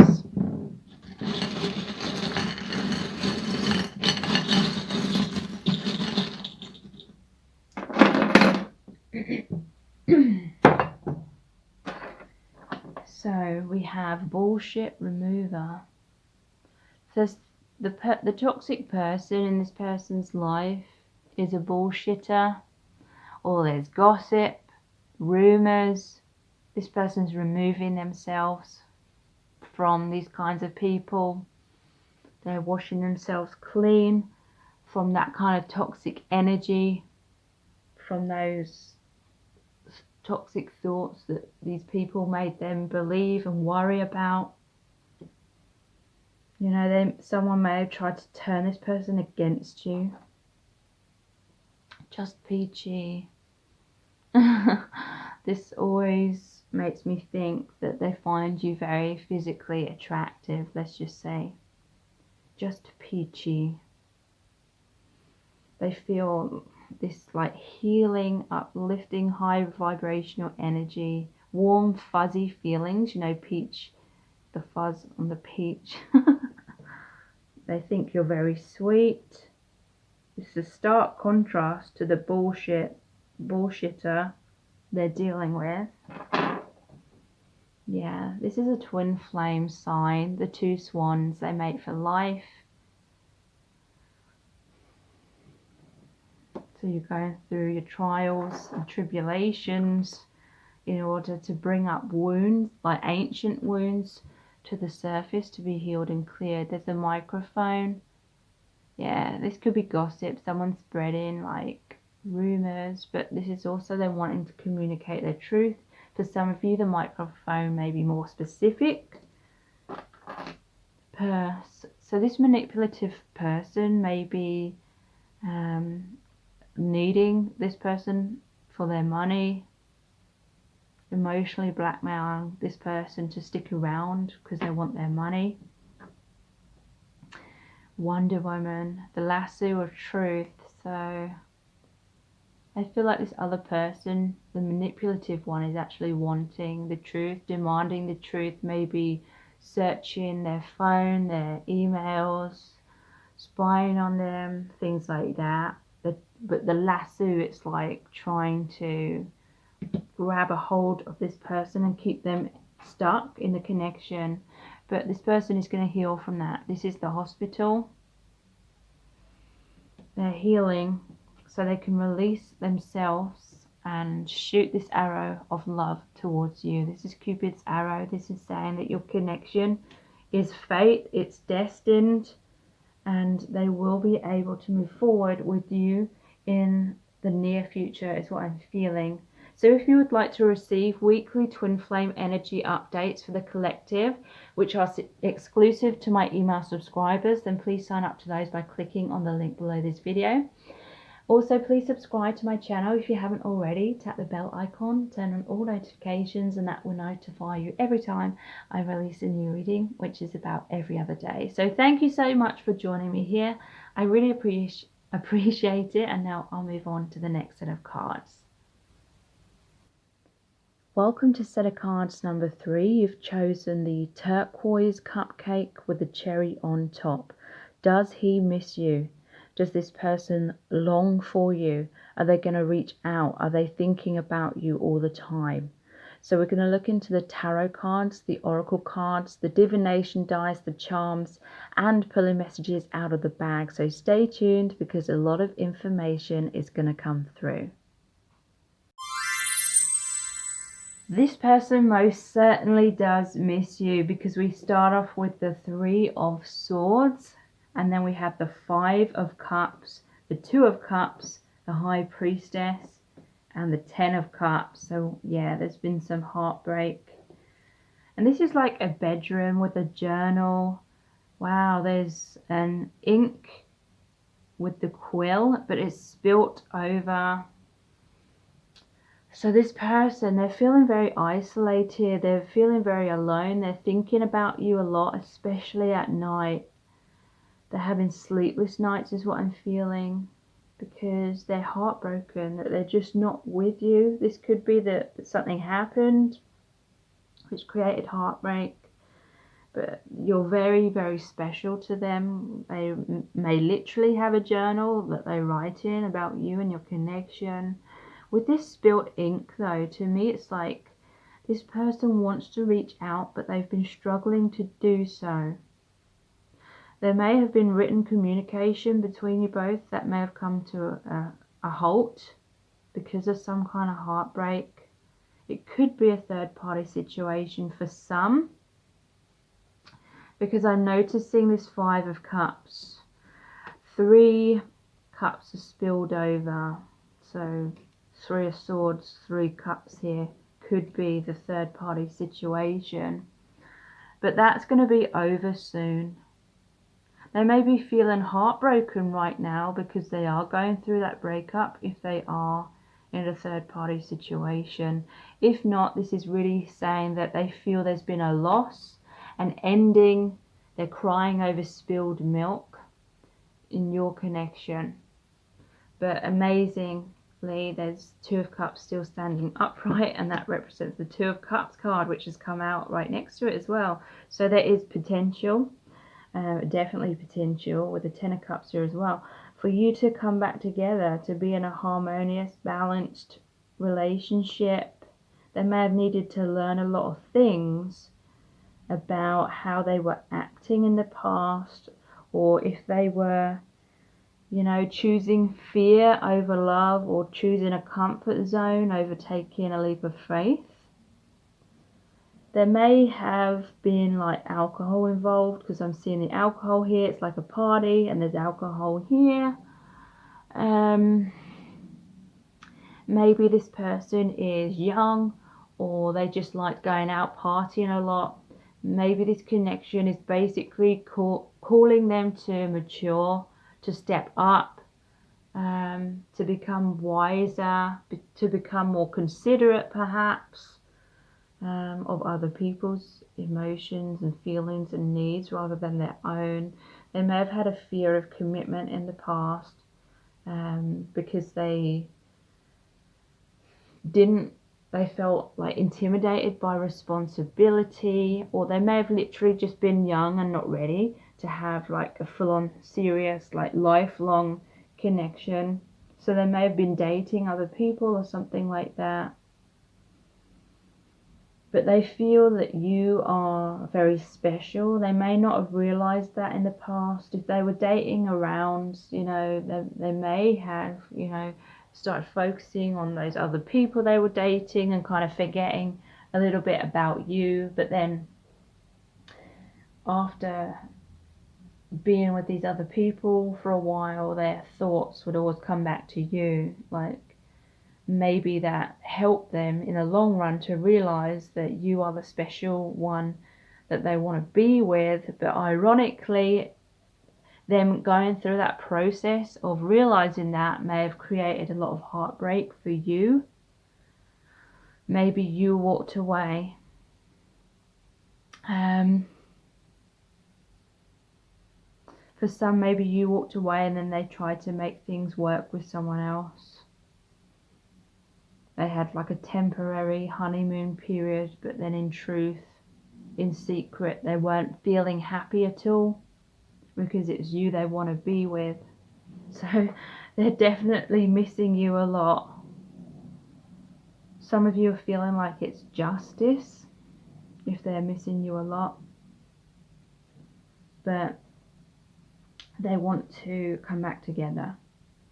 So we have bullshit remover. So the toxic person in this person's life is a bullshitter, or there's gossip, rumors. This person's removing themselves from these kinds of people. They're washing themselves clean from that kind of toxic energy, from those toxic thoughts that these people made them believe and worry about. You know, someone may have tried to turn this person against you. Just peachy. This always makes me think that they find you very physically attractive, let's just say. Just peachy. They feel this like healing, uplifting, high vibrational energy, warm, fuzzy feelings, you know, peach, the fuzz on the peach. They think you're very sweet. It's a stark contrast to the bullshitter they're dealing with. Yeah, this is a twin flame sign, the two swans, they mate for life. So you're going through your trials and tribulations in order to bring up wounds, like ancient wounds, to the surface to be healed and cleared. There's a microphone. Yeah, this could be gossip. Someone's spreading like rumors, but this is also them wanting to communicate their truth. For some of you, the microphone may be more specific. So this manipulative person may be needing this person for their money, emotionally blackmailing this person to stick around because they want their money. Wonder Woman, the lasso of truth. So I feel like this other person, the manipulative one, is actually wanting the truth, demanding the truth, maybe searching their phone, their emails, spying on them, things like that. But the lasso, it's like trying to grab a hold of this person and keep them stuck in the connection. But this person is going to heal from that. This is the hospital. They're healing so they can release themselves and shoot this arrow of love towards you. This is Cupid's arrow. This is saying that your connection is fate, it's destined, and they will be able to move forward with you in the near future is what I'm feeling. So if you would like to receive weekly twin flame energy updates for the collective, which are exclusive to my email subscribers, then please sign up to those by clicking on the link below this video. Also, please subscribe to my channel if you haven't already. Tap the bell icon, turn on all notifications, and that will notify you every time I release a new reading, which is about every other day. So thank you so much for joining me here. I really appreciate it, and now I'll move on to the next set of cards. Welcome to set of cards number 3. You've chosen the turquoise cupcake with the cherry on top. Does he miss you? Does this person long for you? Are they going to reach out? Are they thinking about you all the time? So we're going to look into the tarot cards, the oracle cards, the divination dice, the charms, and pulling messages out of the bag. So stay tuned because a lot of information is going to come through. This person most certainly does miss you because we start off with the 3 of Swords, and then we have the 5 of Cups, the 2 of Cups, the High Priestess, and the 10 of Cups. So yeah, there's been some heartbreak. And this is like a bedroom with a journal. Wow, there's an ink with the quill, but it's spilt over. So this person, they're feeling very isolated. They're feeling very alone. They're thinking about you a lot, especially at night. They're having sleepless nights is what I'm feeling because they're heartbroken, that they're just not with you. This could be that something happened which created heartbreak, but you're very, very special to them. They may literally have a journal that they write in about you and your connection. With this spilt ink though, to me it's like this person wants to reach out, but they've been struggling to do so. There may have been written communication between you both that may have come to a halt because of some kind of heartbreak. It could be a third party situation for some, because I'm noticing this 5 of Cups. 3 cups are spilled over. So 3 of Swords, 3 cups here could be the third party situation. But that's going to be over soon. They may be feeling heartbroken right now because they are going through that breakup if they are in a third party situation. If not, this is really saying that they feel there's been a loss, an ending. They're crying over spilled milk in your connection. But amazingly, there's 2 of Cups still standing upright, and that represents the 2 of Cups card, which has come out right next to it as well. So there is potential. Definitely potential with the 10 of Cups here as well for you to come back together, to be in a harmonious, balanced relationship. They may have needed to learn a lot of things about how they were acting in the past, or if they were, you know, choosing fear over love, or choosing a comfort zone over taking a leap of faith. There may have been like alcohol involved, because I'm seeing the alcohol here. It's like a party and there's alcohol here. maybe this person is young, or they just like going out partying a lot. Maybe this connection is basically calling them to mature, to step up, to become wiser, to become more considerate perhaps, of other people's emotions and feelings and needs rather than their own. They may have had a fear of commitment in the past, because they felt like intimidated by responsibility, or they may have literally just been young and not ready to have like a full-on serious like lifelong connection. So they may have been dating other people or something like that, but they feel that you are very special. They may not have realized that in the past. If they were dating around, they may have, started focusing on those other people they were dating and kind of forgetting a little bit about you. But then after being with these other people for a while, their thoughts would always come back to you. Like, maybe that helped them in the long run to realize that you are the special one that they want to be with. But ironically, them going through that process of realizing that may have created a lot of heartbreak for you. Maybe you walked away. For some, maybe you walked away and then they tried to make things work with someone else. They had like a temporary honeymoon period, but then in truth, in secret, they weren't feeling happy at all, because it's you they want to be with. So they're definitely missing you a lot. Some of you are feeling like it's justice if they're missing you a lot, but they want to come back together.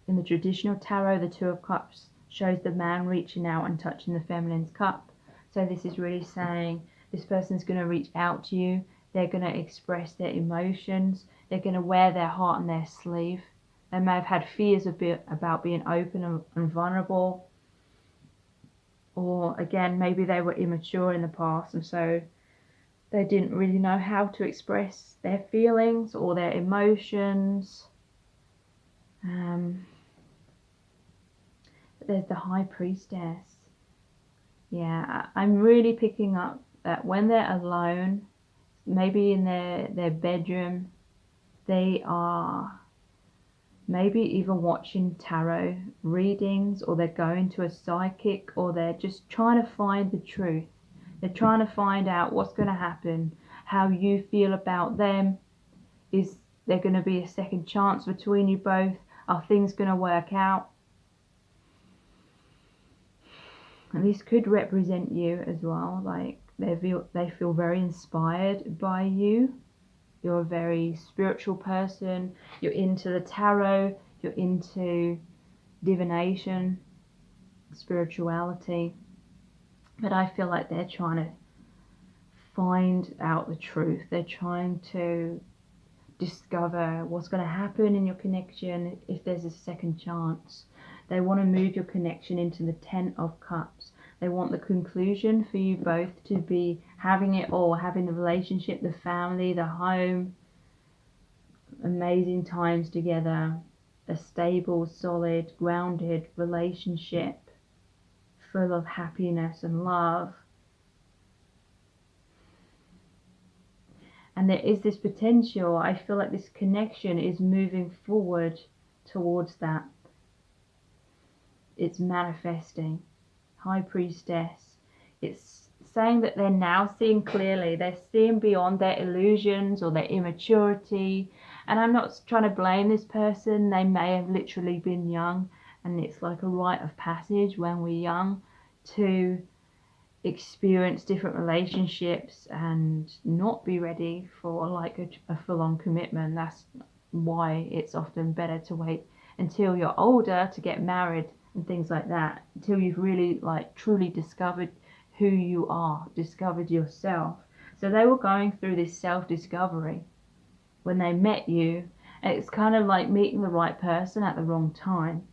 In the traditional tarot, the Two of Cups shows the man reaching out and touching the feminine's cup. So this is really saying this person's going to reach out to you. They're going to express their emotions. They're going to wear their heart on their sleeve. They may have had fears about being open and vulnerable. Or again, maybe they were immature in the past, and so they didn't really know how to express their feelings or their emotions. But there's the High Priestess. Yeah, I'm really picking up that when they're alone, maybe in their bedroom, they are maybe even watching tarot readings, or they're going to a psychic, or they're just trying to find the truth. They're trying to find out what's going to happen, how you feel about them. Is there going to be a second chance between you both? Are things going to work out? And this could represent you as well. Like they feel very inspired by you. You're a very spiritual person. You're into the tarot. You're into divination, spirituality. But I feel like they're trying to find out the truth. They're trying to discover what's going to happen in your connection, if there's a second chance. They want to move your connection into the Ten of Cups. They want the conclusion for you both to be having it all, having the relationship, the family, the home, amazing times together, a stable, solid, grounded relationship full of happiness and love. And there is this potential. I feel like this connection is moving forward towards that. It's manifesting. High Priestess. It's saying that they're now seeing clearly. They're seeing beyond their illusions or their immaturity. And I'm not trying to blame this person. They may have literally been young, and it's like a rite of passage when we're young to experience different relationships and not be ready for like a full-on commitment. That's why it's often better to wait until you're older to get married and things like that, until you've really like truly discovered who you are, discovered yourself. So they were going through this self-discovery when they met you, and it's kind of like meeting the right person at the wrong time.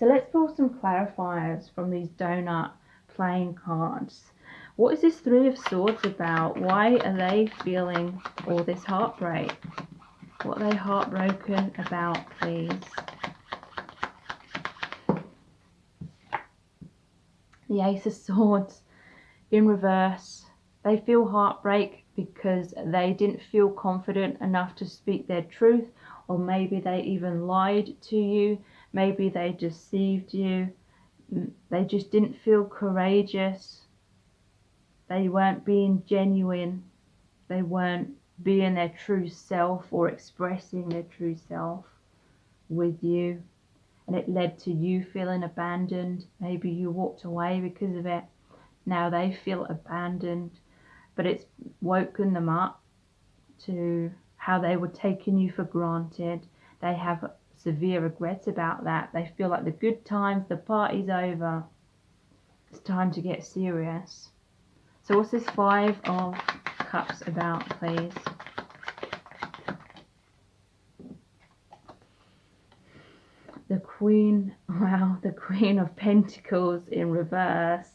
So let's pull some clarifiers from these donut playing cards. What is this Three of Swords about? Why are they feeling all this heartbreak? What are they heartbroken about, please? The Ace of Swords in reverse. They feel heartbreak because they didn't feel confident enough to speak their truth, or maybe they even lied to you, maybe they deceived you, they just didn't feel courageous, they weren't being genuine, they weren't being their true self or expressing their true self with you, and it led to you feeling abandoned. Maybe you walked away because of it. Now they feel abandoned, but it's woken them up to how they were taking you for granted. They have severe regrets about that. They feel like the good times, the party's over. It's time to get serious. So what's this Five of Cups about, please? The Queen, wow, the Queen of Pentacles in reverse.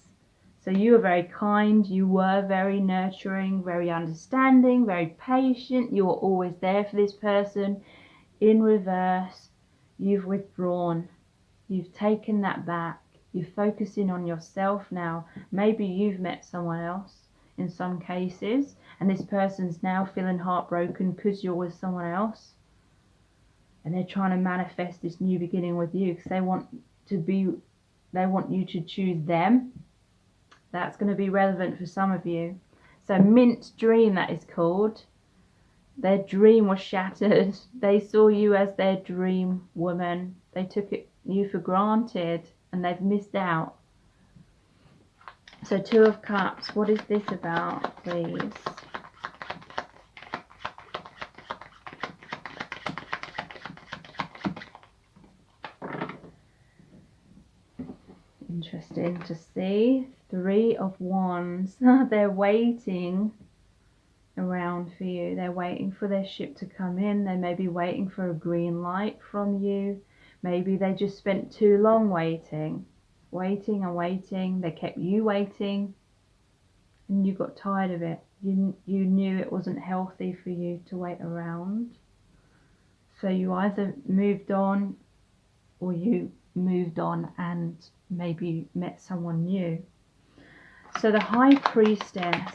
So you were very kind, you were very nurturing, very understanding, very patient. You were always there for this person. In reverse, you've withdrawn. You've taken that back. You're focusing on yourself now. Maybe you've met someone else in some cases, and this person's now feeling heartbroken because you're with someone else. And they're trying to manifest this new beginning with you because they want you to choose them. That's going to be relevant for some of you. So Mint Dream, that is called. Their dream was shattered. They saw you as their dream woman. They took you for granted and they've missed out. So Two of Cups, what is this about, please? Interesting to see. Three of Wands. They're waiting around for you. They're waiting for their ship to come in. They may be waiting for a green light from you. Maybe they just spent too long waiting and waiting. They kept you waiting and you got tired of it. You knew it wasn't healthy for you to wait around. So you either moved on, or you moved on and maybe met someone new. So the High Priestess,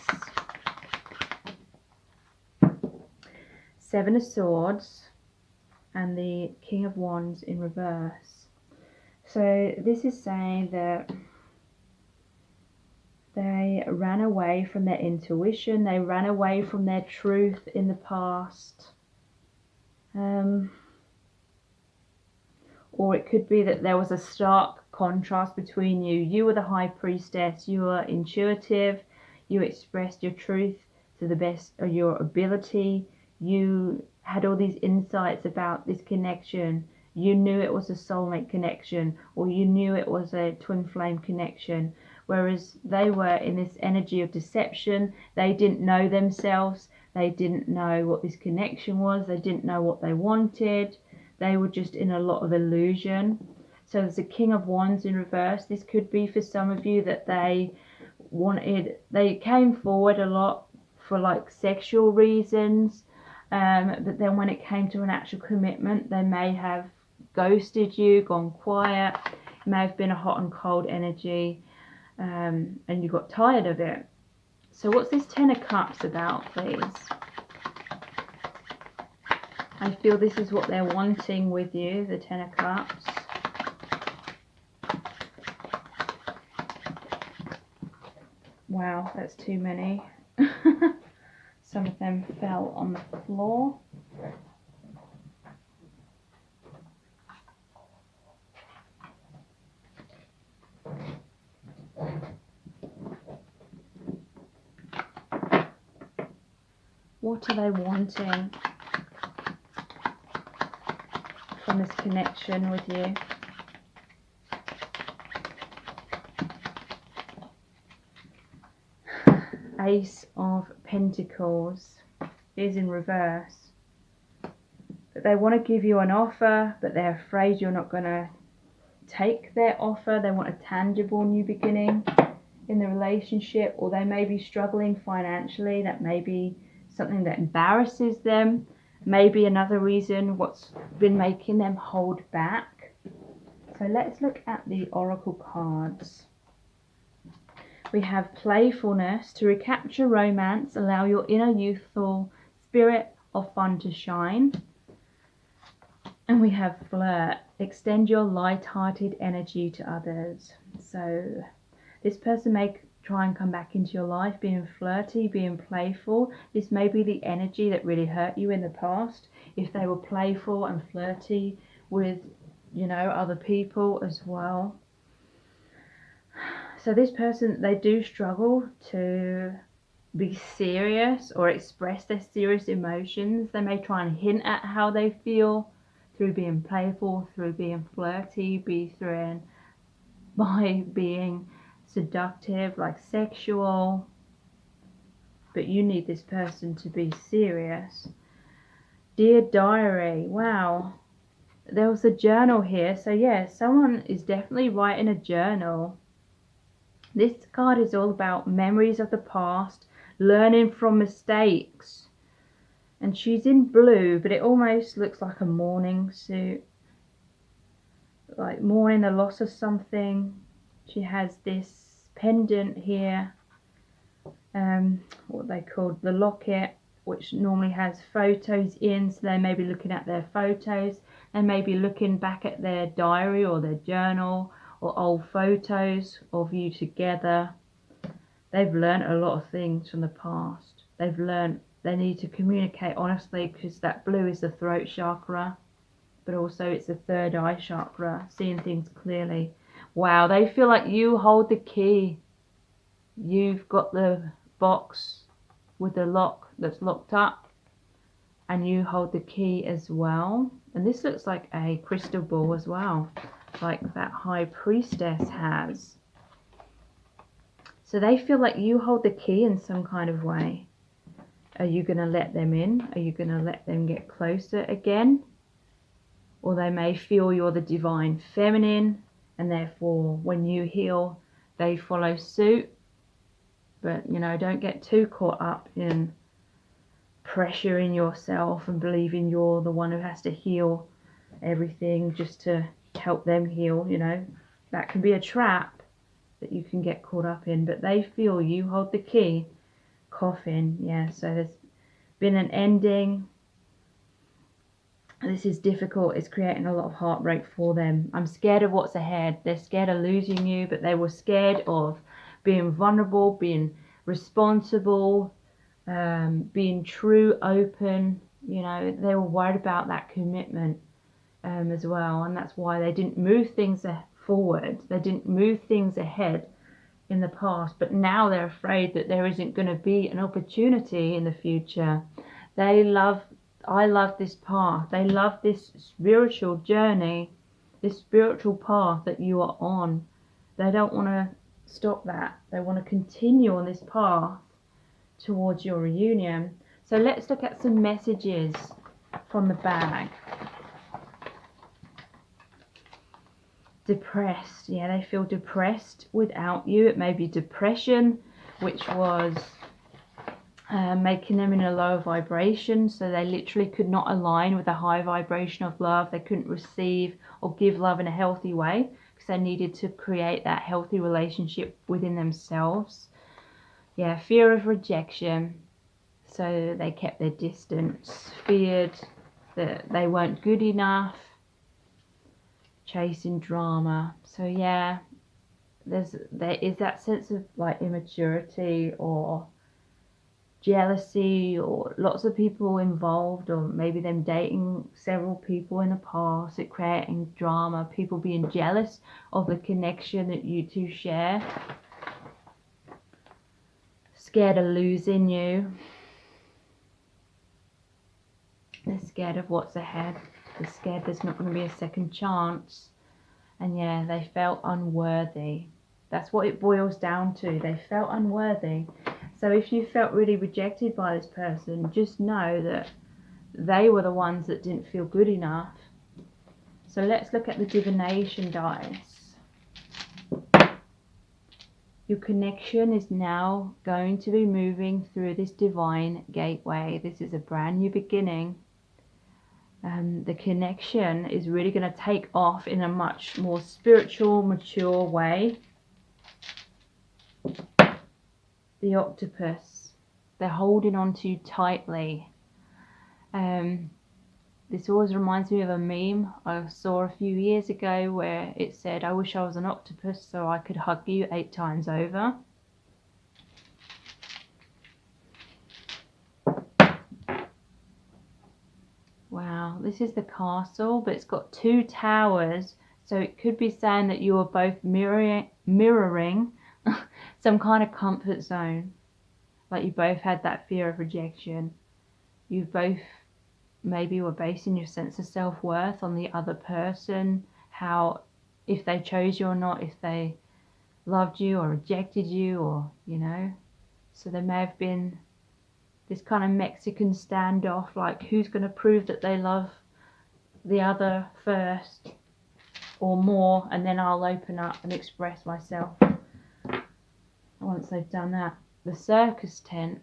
Seven of Swords, and the King of Wands in reverse. So this is saying that they ran away from their intuition, they ran away from their truth in the past. Or it could be that there was a stark contrast between you. You were the High Priestess, you were intuitive, you expressed your truth to the best of your ability, you had all these insights about this connection, you knew it was a soulmate connection, or you knew it was a twin flame connection, whereas they were in this energy of deception. They didn't know themselves, they didn't know what this connection was, they didn't know what they wanted. They were just in a lot of illusion. So there's a King of Wands in reverse. This could be for some of you that they came forward a lot for like sexual reasons, but then when it came to an actual commitment, they may have ghosted you, gone quiet. It may have been a hot and cold energy, and you got tired of it. So what's this Ten of Cups about, please? I feel this is what they're wanting with you, the Ten of Cups. Wow, that's too many. Some of them fell on the floor. What are they wanting from this connection with you? Ace of Pentacles is in reverse. But they want to give you an offer, but they're afraid you're not going to take their offer. They want a tangible new beginning in the relationship, or they may be struggling financially. That may be something that embarrasses them. Maybe another reason what's been making them hold back. So let's look at the oracle cards. We have playfulness. To recapture romance, allow your inner youthful spirit of fun to shine. And we have flirt. Extend your light-hearted energy to others. So this person may try and come back into your life being flirty, being playful. This may be the energy that really hurt you in the past. If they were playful and flirty with, you know, other people as well. So this person, they do struggle to be serious or express their serious emotions. They may try and hint at how they feel through being playful, through being flirty, by being seductive, like sexual. But you need this person to be serious. Dear Diary, wow. There was a journal here. So yeah, someone is definitely writing a journal. This card is all about memories of the past, learning from mistakes. And she's in blue, but it almost looks like a mourning suit. Like mourning the loss of something. She has this pendant here. What they called the locket, which normally has photos in. So they may be looking at their photos. They may be looking back at their diary or their journal, or old photos of you together. They've learned a lot of things from the past. They've learned they need to communicate honestly, because that blue is the throat chakra, but also it's the third eye chakra, seeing things clearly. Wow, they feel like you hold the key. You've got the box with the lock that's locked up, and you hold the key as well. And this looks like a crystal ball as well, like that high priestess has. So they feel like you hold the key in some kind of way. Are you going to let them in? Are you going to let them get closer again? Or they may feel you're the divine feminine, and therefore when you heal, they follow suit. But, you know, don't get too caught up in pressuring yourself and believing you're the one who has to heal everything just to help them heal. You know, that can be a trap that you can get caught up in. But they feel you hold the key. Coffin, yeah, so there's been an ending. This is difficult. It's creating a lot of heartbreak for them. I'm scared of what's ahead. They're scared of losing you, but they were scared of being vulnerable, being responsible, being true, open. You know, they were worried about that commitment as well, and that's why they didn't move things forward. They didn't move things ahead in the past, but now they're afraid that there isn't going to be an opportunity in the future. I love this path. They love this spiritual journey, this spiritual path that you are on. They don't want to stop that. They want to continue on this path towards your reunion. So let's look at some messages from the bag. Depressed. Yeah, they feel depressed without you. It may be depression, which was making them in a lower vibration, so they literally could not align with the high vibration of love. They couldn't receive or give love in a healthy way, because they needed to create that healthy relationship within themselves. Yeah, fear of rejection, so they kept their distance, feared that they weren't good enough, chasing drama. So yeah, there is that sense of like immaturity or jealousy, or lots of people involved, or maybe them dating several people in the past, it creating drama, people being jealous of the connection that you two share, scared of losing you. They're scared of what's ahead. They're scared there's not going to be a second chance. And yeah, they felt unworthy. That's what it boils down to. They felt unworthy. So if you felt really rejected by this person, just know that they were the ones that didn't feel good enough. So let's look at the divination dice. Your connection is now going to be moving through this divine gateway. This is a brand new beginning. The connection is really going to take off in a much more spiritual, mature way. The octopus, they're holding on to you tightly. This always reminds me of a meme I saw a few years ago where it said, "I wish I was an octopus so I could hug you 8 times over." Wow, this is the castle, but it's got 2 towers, so it could be saying that you are both mirroring some kind of comfort zone. Like you both had that fear of rejection. You both maybe were basing your sense of self-worth on the other person, how, if they chose you or not, if they loved you or rejected you, or, you know. So there may have been this kind of Mexican standoff, like who's going to prove that they love the other first or more, and then I'll open up and express myself once they've done that. The circus tent.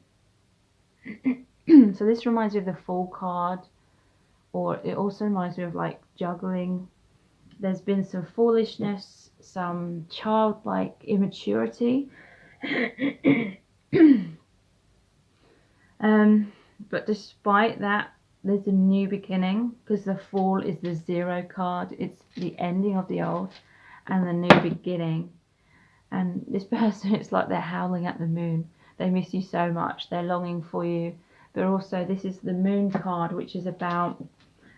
So this reminds me of the Fool card, or it also reminds me of like juggling. There's been some foolishness, some childlike immaturity. But despite that, there's a new beginning, because the Fool is the 0 card. It's the ending of the old and the new beginning. And this person, it's like they're howling at the moon. They miss you so much. They're longing for you. But also, this is the Moon card, which is about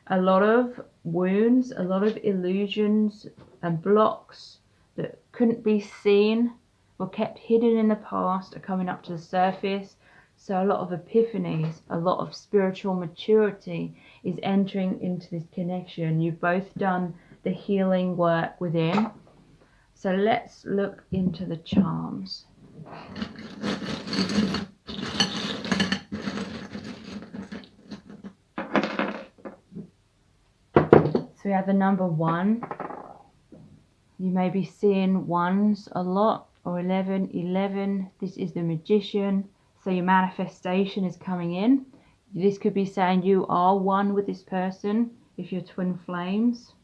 a lot of wounds, a lot of illusions and blocks that couldn't be seen, were kept hidden in the past, are coming up to the surface. So a lot of epiphanies, a lot of spiritual maturity is entering into this connection. You've both done the healing work within. So let's look into the charms. So we have the number 1. You may be seeing 1s a lot, or 11. This is the Magician. So your manifestation is coming in. This could be saying you are one with this person if you're twin flames.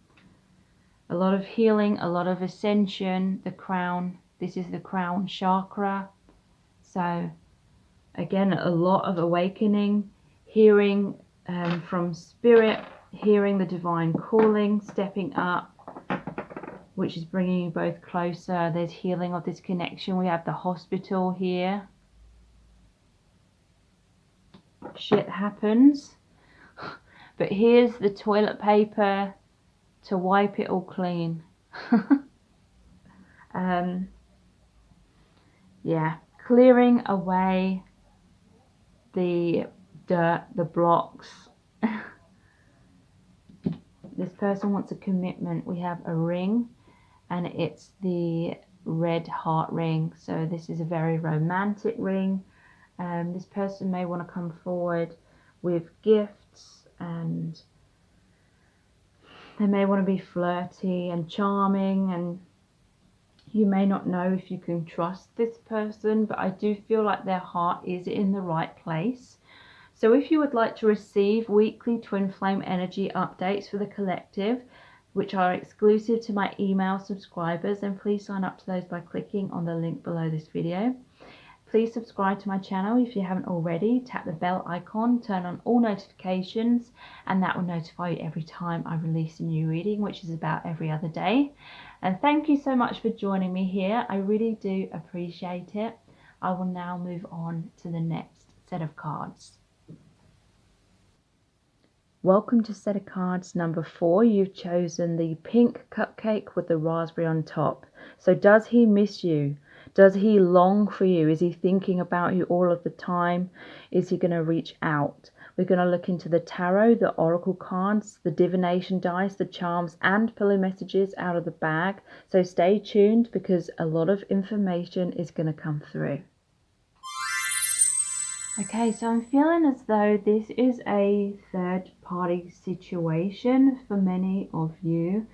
A lot of healing, a lot of ascension. The crown. This is the crown chakra. So again, a lot of awakening, hearing from spirit, hearing the divine calling, stepping up, which is bringing you both closer. There's healing of this connection. We have the hospital here. Shit happens. But here's the toilet paper to wipe it all clean. Yeah, clearing away the dirt, the blocks. This person wants a commitment. We have a ring, and it's the red heart ring. So this is a very romantic ring. This person may want to come forward with gifts, and they may want to be flirty and charming, and you may not know if you can trust this person, but I do feel like their heart is in the right place. So if you would like to receive weekly twin flame energy updates for the collective, which are exclusive to my email subscribers, then please sign up to those by clicking on the link below this video. Please subscribe to my channel if you haven't already. Tap the bell icon, turn on all notifications, and that will notify you every time I release a new reading, which is about every other day. And thank you so much for joining me here. I really do appreciate it. I will now move on to the next set of cards. Welcome to set of cards number 4. You've chosen the pink cupcake with the raspberry on top. So does he miss you? Does he long for you? Is he thinking about you all of the time? Is he going to reach out? We're going to look into the tarot, the oracle cards, the divination dice, the charms, and pillow messages out of the bag. So stay tuned, because a lot of information is going to come through. Okay, so I'm feeling as though this is a third party situation for many of you.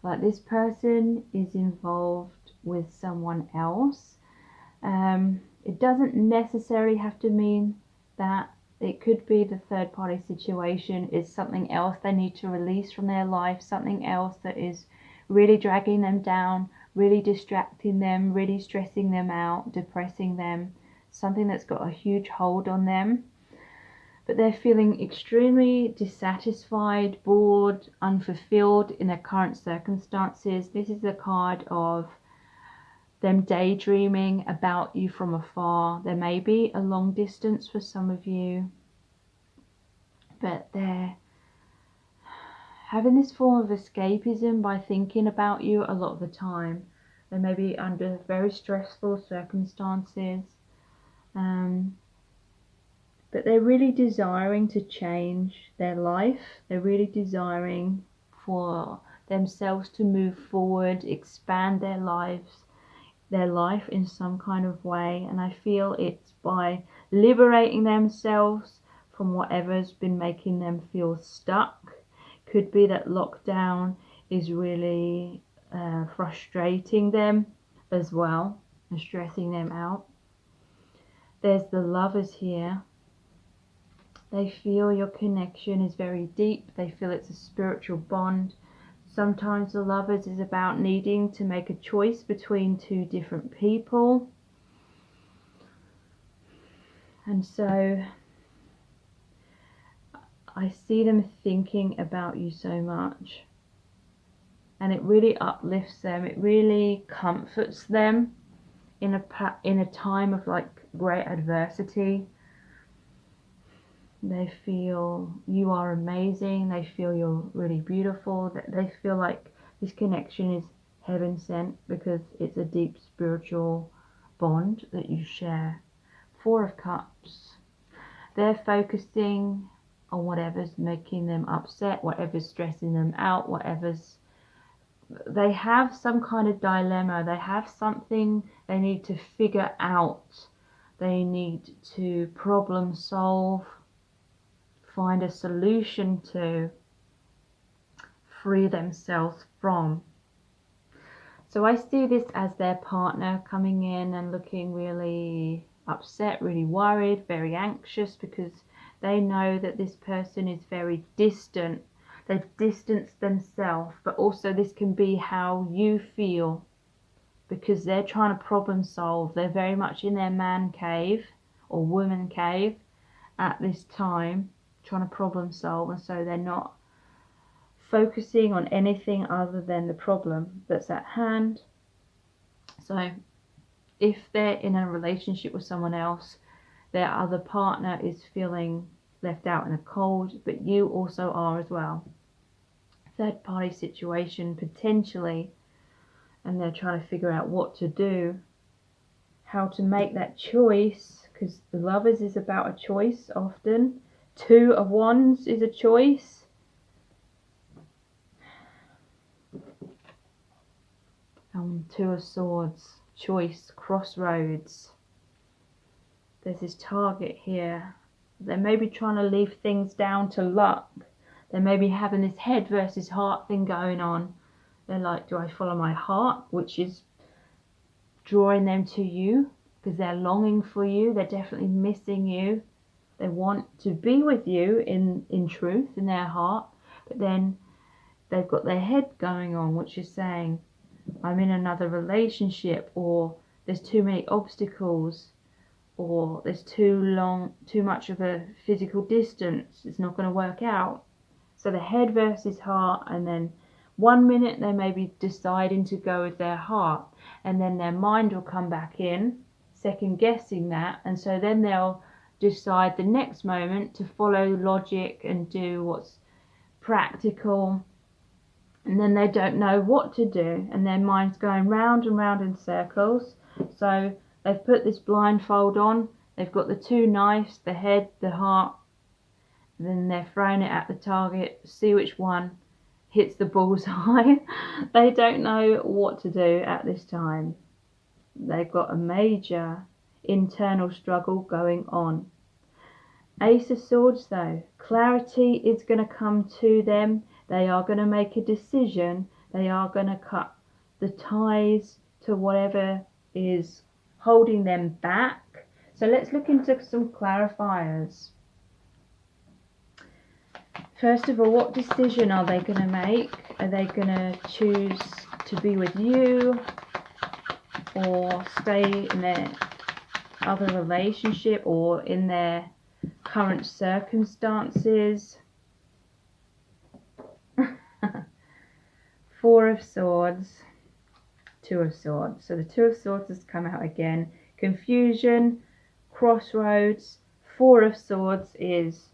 Like this person is involved with someone else. It doesn't necessarily have to mean that. It could be the third party situation is something else they need to release from their life, something else that is really dragging them down, really distracting them, really stressing them out, depressing them, something that's got a huge hold on them. But they're feeling extremely dissatisfied, bored, unfulfilled in their current circumstances. This is a card of them daydreaming about you from afar. There may be a long distance for some of you, but they're having this form of escapism by thinking about you a lot of the time. They may be under very stressful circumstances, but they're really desiring to change their life. They're really desiring for themselves to move forward, expand their life in some kind of way. And I feel it's by liberating themselves from whatever's been making them feel stuck. Could be that lockdown is really frustrating them as well and stressing them out. There's the Lovers here. They feel your connection is very deep. They feel it's a spiritual bond. Sometimes the Lovers is about needing to make a choice between two different people. And so I see them thinking about you so much. And it really uplifts them. It really comforts them in a time of like great adversity. They feel you are amazing. They feel you're really beautiful. They feel like this connection is heaven sent because it's a deep spiritual bond that you share. Four of Cups. They're focusing on whatever's making them upset, whatever's stressing them out, they have some kind of dilemma. They have something they need to figure out. They need to problem solve, find a solution to, free themselves from. So I see this as their partner coming in and looking really upset, really worried, very anxious, because they know that this person is very distant. They've distanced themselves, but also this can be how you feel because they're trying to problem solve. They're very much in their man cave or woman cave at this time, trying to problem solve, and so they're not focusing on anything other than the problem that's at hand. So if they're in a relationship with someone else, their other partner is feeling left out in the cold, but you also are as well. Third party situation potentially, and they're trying to figure out what to do, how to make that choice, because the Lovers is about a choice often. Two of Wands is a choice. Two of Swords, choice, crossroads. There's this target here. They may be trying to leave things down to luck. They may be having this head versus heart thing going on. They're like, do I follow my heart, which is drawing them to you because they're longing for you. They're definitely missing you. They want to be with you in truth, in their heart. But then they've got their head going on, which is saying, I'm in another relationship, or there's too many obstacles, or there's too much of a physical distance. It's not going to work out. So the head versus heart, and then 1 minute they may be deciding to go with their heart, and then their mind will come back in, second guessing that, and so then they'll decide the next moment to follow logic and do what's practical, and then they don't know what to do, and their mind's going round and round in circles. So they've put this blindfold on, they've got the two knives, the head, the heart, then they're throwing it at the target, see which one hits the bullseye. They don't know what to do at this time. They've got a major internal struggle going on. Ace of Swords though, clarity is going to come to them. They are going to make a decision. They are going to cut the ties to whatever is holding them back. So let's look into some clarifiers. First of all, what decision are they going to make? Are they going to choose to be with you or stay in their other relationship or in their current circumstances? Four of Swords, Two of Swords. So the Two of Swords has come out again. Confusion, crossroads. Four of Swords is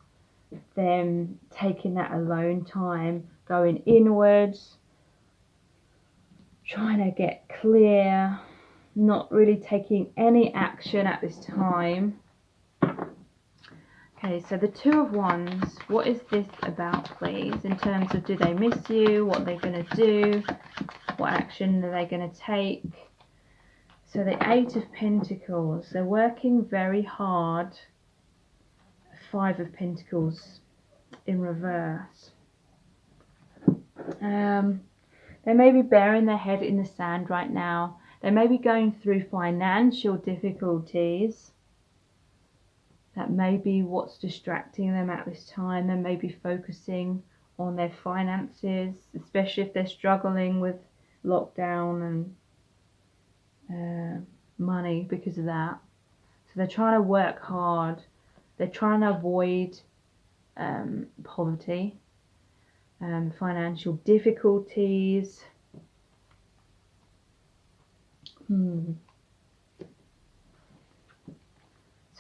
them taking that alone time, going inwards, trying to get clear, not really taking any action at this time. Okay, so the Two of Wands, what is this about, please? In terms of, do they miss you? What are they going to do? What action are they going to take? So the Eight of Pentacles, they're working very hard. Five of Pentacles in reverse. They may be burying their head in the sand right now. They may be going through financial difficulties. That may be what's distracting them at this time. They may be focusing on their finances, especially if they're struggling with lockdown and money because of that. So they're trying to work hard. They're trying to avoid poverty, financial difficulties. So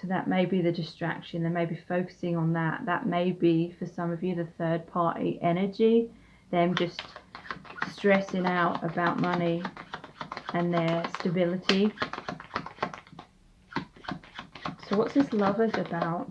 that may be the distraction. They may be focusing on that. That may be, for some of you, the third party energy. Them just stressing out about money and their stability. So what's this Lovers about?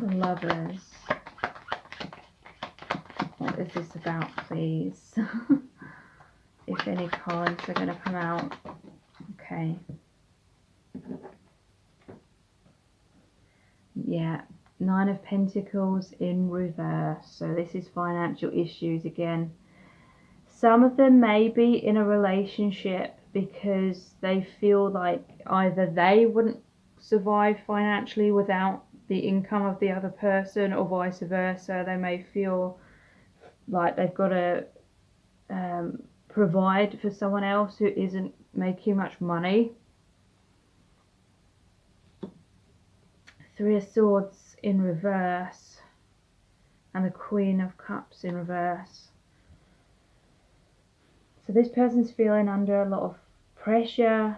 The Lovers. What is this about, please? If any cards are going to come out. Okay. Yeah. Nine of Pentacles in reverse. So this is financial issues again. Some of them may be in a relationship because they feel like either they wouldn't survive financially without the income of the other person, or vice versa. They may feel like they've got to provide for someone else who isn't making much money. Three of Swords in reverse and the Queen of Cups in reverse. So this person's feeling under a lot of pressure.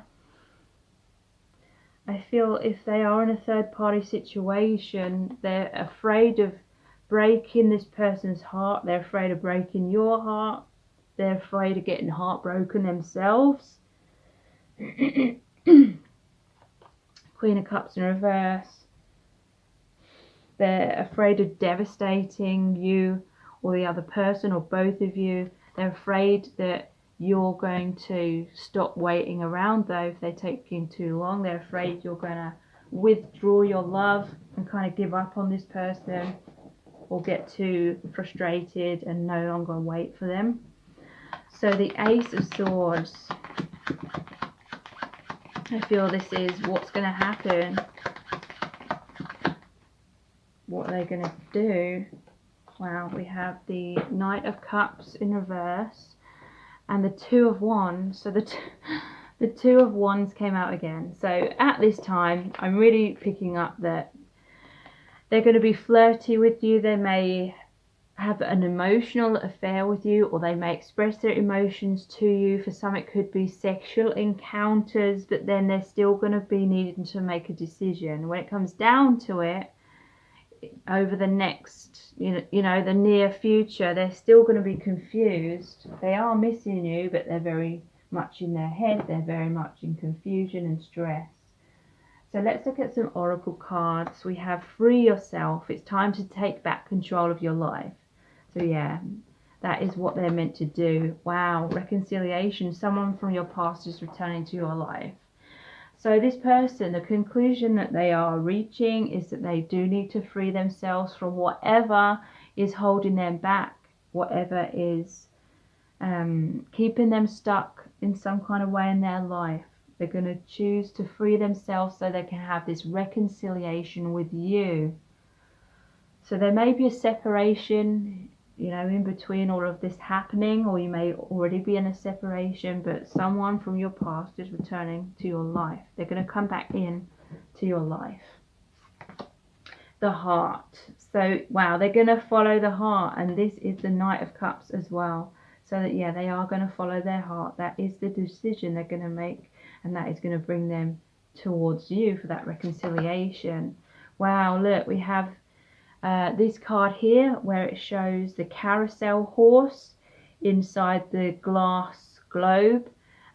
I feel if they are in a third party situation, they're afraid of breaking this person's heart. They're afraid of breaking your heart. They're afraid of getting heartbroken themselves. Queen of Cups in reverse. They're afraid of devastating you or the other person or both of you. They're afraid that you're going to stop waiting around though if they take you too long. They're afraid you're going to withdraw your love and kind of give up on this person or get too frustrated and no longer wait for them. So the Ace of Swords. I feel this is what's going to happen. What are they going to do? Wow, we have the Knight of Cups in reverse and the Two of Wands. So the Two of Wands came out again. So at this time, I'm really picking up that they're going to be flirty with you. They may have an emotional affair with you, or they may express their emotions to you. For some, it could be sexual encounters, but then they're still going to be needing to make a decision. When it comes down to it, over the next, the near future, they're still going to be confused. They are missing you, but they're very much in their head. They're very much in confusion and stress. So let's look at some oracle cards. We have free yourself. It's time to take back control of your life. So yeah, that is what they're meant to do. Wow, reconciliation. Someone from your past is returning to your life. So this person, the conclusion that they are reaching is that they do need to free themselves from whatever is holding them back, whatever is keeping them stuck in some kind of way in their life. They're going to choose to free themselves so they can have this reconciliation with you. So there may be a separation, you know, in between all of this happening, or you may already be in a separation, but someone from your past is returning to your life. They're going to come back in to your life. The heart. So wow, they're going to follow the heart, and this is the Knight of Cups as well. So that yeah, they are going to follow their heart. That is the decision they're going to make, and that is going to bring them towards you for that reconciliation. Wow, look, we have this card here where it shows the carousel horse inside the glass globe,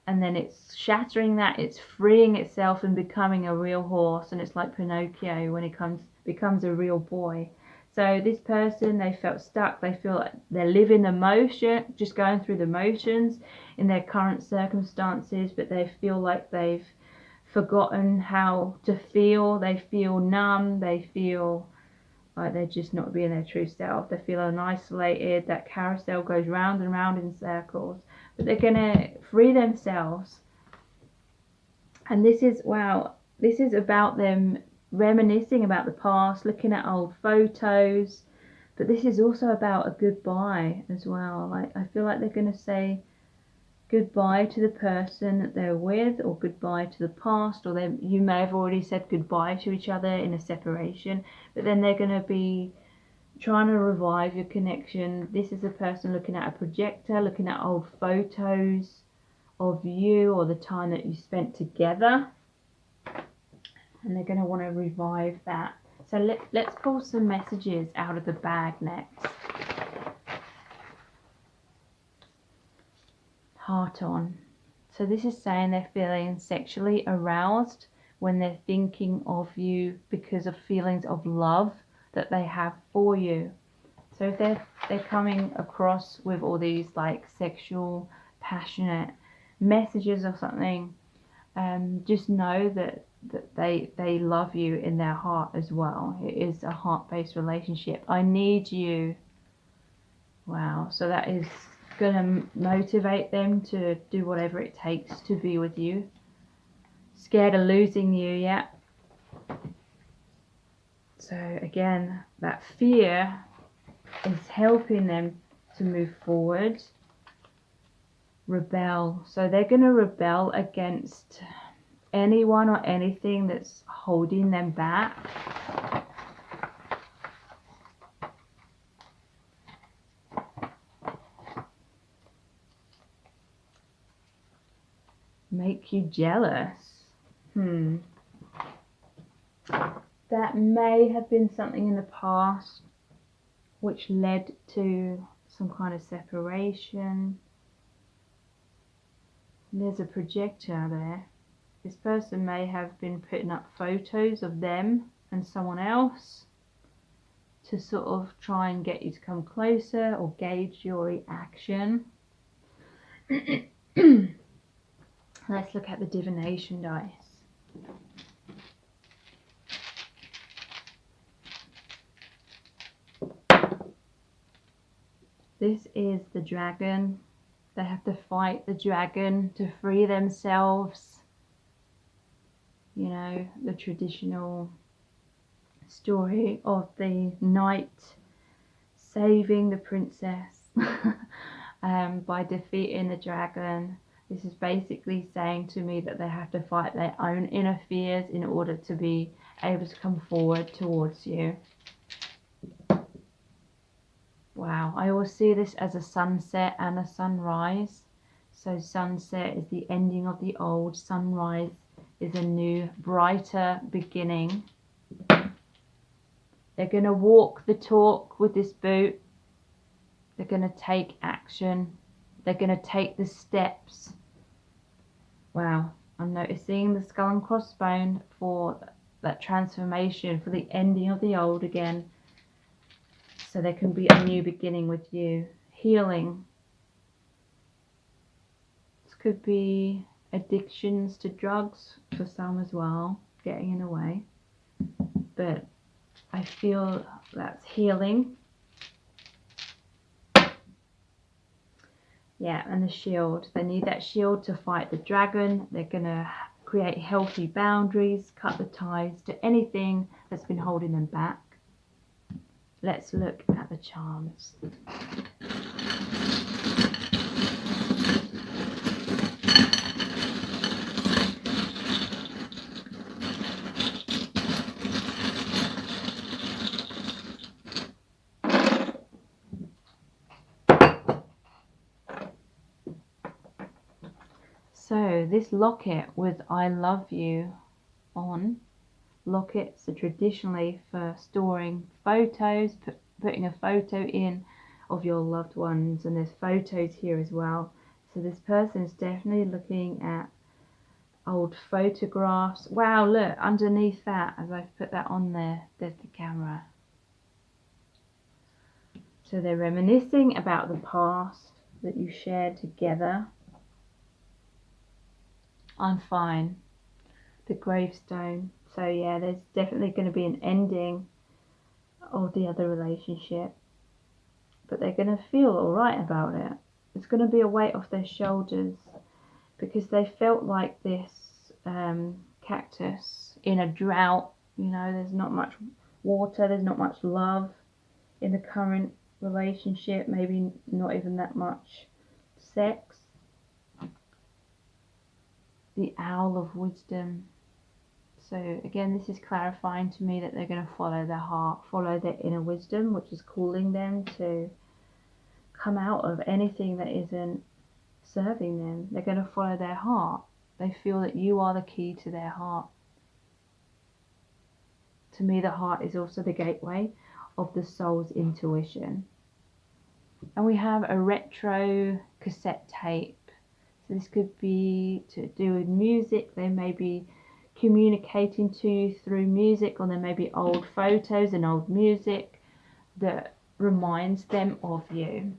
and then it's shattering that, it's freeing itself and becoming a real horse, and it's like Pinocchio when he becomes a real boy. So this person, they felt stuck, they feel like they're living the motion, just going through the motions in their current circumstances, but they feel like they've forgotten how to feel. They feel numb, they feel like they're just not being their true self. They feel isolated. That carousel goes round and round in circles, but they're gonna free themselves. And this is, wow, this is about them reminiscing about the past, looking at old photos, but this is also about a goodbye as well. Like, I feel like they're going to say goodbye to the person that they're with, or goodbye to the past, or you may have already said goodbye to each other in a separation, but then they're going to be trying to revive your connection. This is a person looking at a projector, looking at old photos of you or the time that you spent together, and they're going to want to revive that. So let's pull some messages out of the bag next. Heart on. So this is saying they're feeling sexually aroused when they're thinking of you because of feelings of love that they have for you. So if they're coming across with all these like sexual, passionate messages or something, just know that they love you in their heart as well. It is a heart-based relationship. I need you. Wow. So that is going to motivate them to do whatever it takes to be with you. Scared of losing you, yeah. So again, that fear is helping them to move forward. Rebel. So they're going to rebel against anyone or anything that's holding them back. Make you jealous. That may have been something in the past which led to some kind of separation. There's a projector there. This person may have been putting up photos of them and someone else to sort of try and get you to come closer or gauge your reaction. Let's look at the divination dice. This is the dragon. They have to fight the dragon to free themselves. You know, the traditional story of the knight saving the princess by defeating the dragon. This is basically saying to me that they have to fight their own inner fears in order to be able to come forward towards you. Wow, I always see this as a sunset and a sunrise. So sunset is the ending of the old, sunrise is a new, brighter beginning. They're going to walk the talk with this boot. They're going to take action. They're going to take the steps Wow, I'm noticing the skull and crossbone for that transformation, for the ending of the old again. So there can be a new beginning with you. Healing. This could be addictions to drugs for some as well, getting in the way. But I feel that's healing. Yeah, and the shield. They need that shield to fight the dragon. They're going to create healthy boundaries, cut the ties to anything that's been holding them back. Let's look at the charms. So this locket with I love you on. Lockets are traditionally for storing photos, putting a photo in of your loved ones, and there's photos here as well. So this person is definitely looking at old photographs. Wow, look, underneath that, as I've put that on there, there's the camera. So they're reminiscing about the past that you shared together. I'm fine. The gravestone. So yeah, there's definitely going to be an ending of the other relationship, but they're going to feel all right about it. It's going to be a weight off their shoulders, because they felt like this cactus in a drought. You know, there's not much water, there's not much love in the current relationship, maybe not even that much sex. The owl of wisdom. So again, this is clarifying to me that they're going to follow their heart, follow their inner wisdom, which is calling them to come out of anything that isn't serving them. They're going to follow their heart. They feel that you are the key to their heart. To me, the heart is also the gateway of the soul's intuition. And we have a retro cassette tape. So this could be to do with music. They may be communicating to you through music, or there may be old photos and old music that reminds them of you.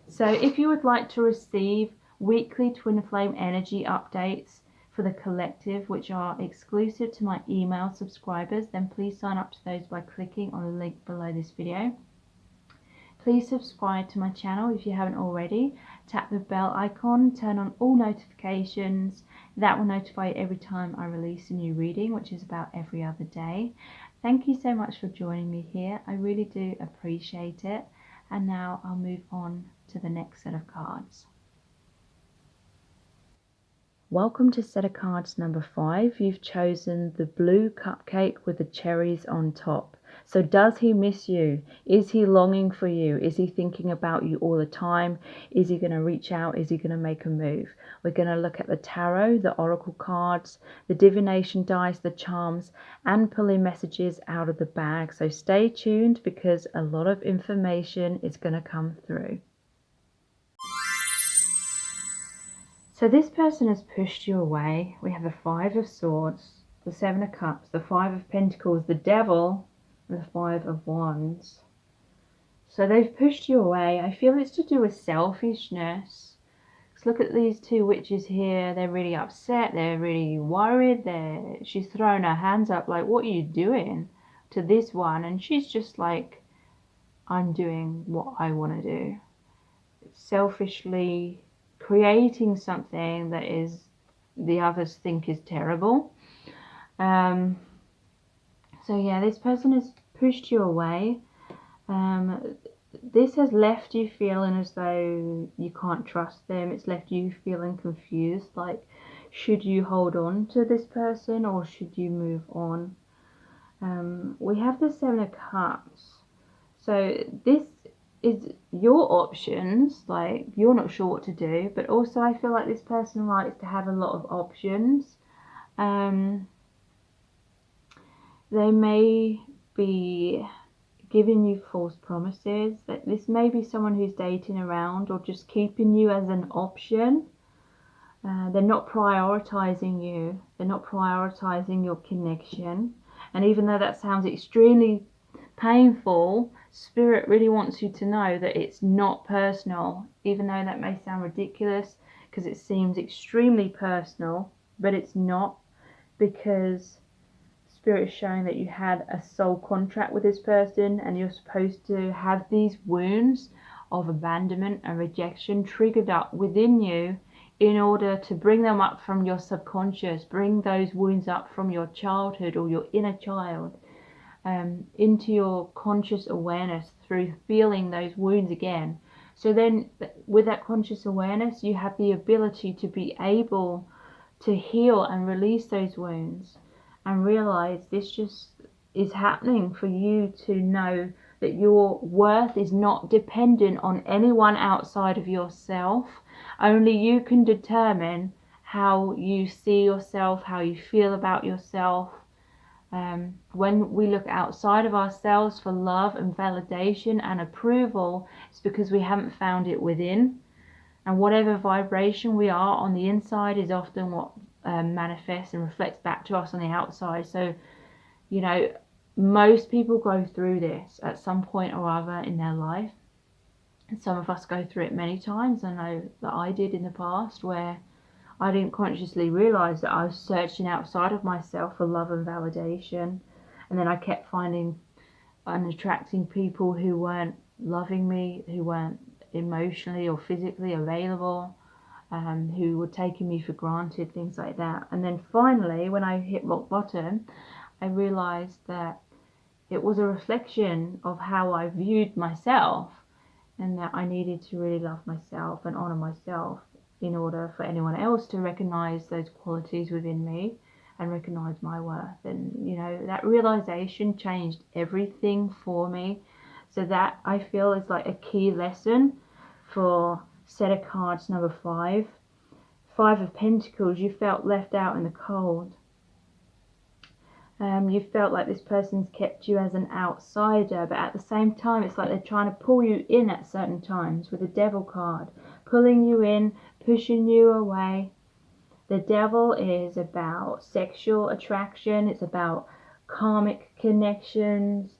So if you would like to receive weekly twin flame energy updates for the collective, which are exclusive to my email subscribers, then please sign up to those by clicking on the link below this video. Please subscribe to my channel if you haven't already. Tap the bell icon, turn on all notifications. That will notify you every time I release a new reading, which is about every other day. Thank you so much for joining me here. I really do appreciate it. And now I'll move on to the next set of cards. Welcome to set of cards number 5. You've chosen the blue cupcake with the cherries on top. So does he miss you? Is he longing for you? Is he thinking about you all the time? Is he going to reach out? Is he going to make a move? We're going to look at the tarot, the oracle cards, the divination dice, the charms, and pulling messages out of the bag. So stay tuned, because a lot of information is going to come through. So this person has pushed you away. We have the 5 of Swords, the 7 of Cups, the 5 of Pentacles, the Devil, and the 5 of Wands. So they've pushed you away. I feel it's to do with selfishness. Let's look at these 2 witches here. They're really upset. They're really worried. She's throwing her hands up like, what are you doing, to this one? And she's just like, I'm doing what I want to do. Selfishly creating something that is the others think is terrible. So yeah, this person has pushed you away. This has left you feeling as though you can't trust them. It's left you feeling confused, like, should you hold on to this person or should you move on? We have the 7 of Cups. So this is your options, like, you're not sure what to do, but also I feel like this person likes to have a lot of options. They may be giving you false promises. That this may be someone who's dating around or just keeping you as an option. They're not prioritizing you. They're not prioritizing your connection. And even though that sounds extremely painful, Spirit really wants you to know that it's not personal, even though that may sound ridiculous because it seems extremely personal, but it's not, because Spirit is showing that you had a soul contract with this person and you're supposed to have these wounds of abandonment and rejection triggered up within you in order to bring them up from your subconscious, bring those wounds up from your childhood or your inner child into your conscious awareness through feeling those wounds again. So then with that conscious awareness, you have the ability to be able to heal and release those wounds and realize this just is happening for you to know that your worth is not dependent on anyone outside of yourself. Only you can determine how you see yourself, how you feel about yourself. When we look outside of ourselves for love and validation and approval, it's because we haven't found it within. And whatever vibration we are on the inside is often what manifests and reflects back to us on the outside. So, you know, most people go through this at some point or other in their life. And some of us go through it many times. I know that I did in the past, where I didn't consciously realize that I was searching outside of myself for love and validation. And then I kept finding and attracting people who weren't loving me, who weren't emotionally or physically available, who were taking me for granted, things like that. And then finally, when I hit rock bottom, I realized that it was a reflection of how I viewed myself, and that I needed to really love myself and honor myself in order for anyone else to recognize those qualities within me and recognize my worth. And you know, that realization changed everything for me. So that, I feel, is like a key lesson for set of cards number 5. 5 of Pentacles. You felt left out in the cold. You felt like this person's kept you as an outsider, but at the same time it's like they're trying to pull you in at certain times with the Devil card, pulling you in, pushing you away. The Devil is about sexual attraction, it's about karmic connections,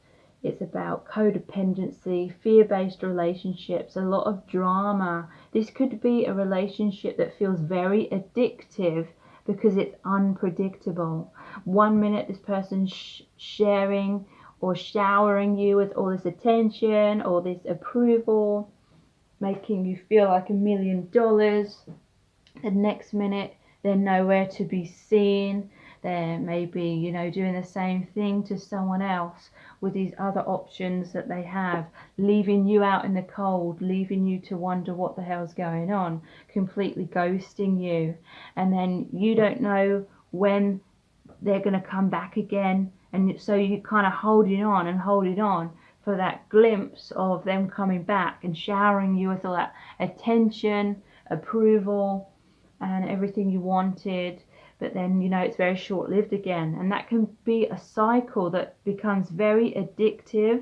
it's about codependency, fear-based relationships, a lot of drama. This could be a relationship that feels very addictive because it's unpredictable. One minute this person's sharing or showering you with all this attention or this approval, making you feel like $1,000,000. The next minute they're nowhere to be seen. They're maybe, you know, doing the same thing to someone else with these other options that they have, leaving you out in the cold, leaving you to wonder what the hell's going on, completely ghosting you. And then you don't know when they're going to come back again. And so you kind of holding on and holding on for that glimpse of them coming back and showering you with all that attention, approval, and everything you wanted. But then, you know, it's very short-lived again, and that can be a cycle that becomes very addictive.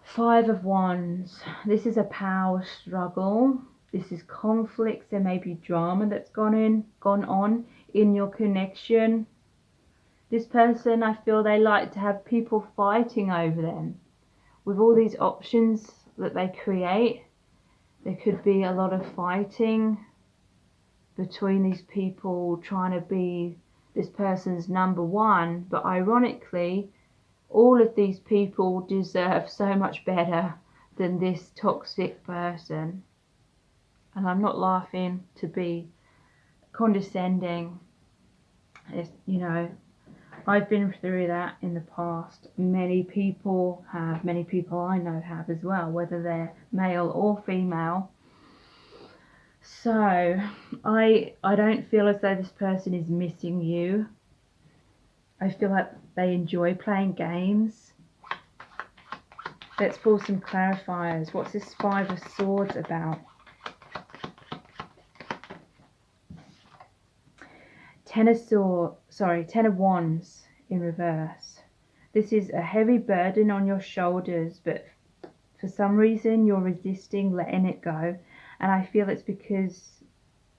5 of Wands. This is a power struggle. This is conflicts. There may be drama that's gone on in your connection. This person, I feel they like to have people fighting over them. With all these options that they create, there could be a lot of fighting between these people trying to be this person's number one. But ironically, all of these people deserve so much better than this toxic person. And I'm not laughing to be condescending. It's, you know, I've been through that in the past. Many people have, many people I know have as well, whether they're male or female. So I don't feel as though this person is missing you. I feel like they enjoy playing games. Let's pull some clarifiers. What's this 5 of Swords about? 10 of Wands in reverse. This is a heavy burden on your shoulders, but for some reason you're resisting letting it go. And I feel it's because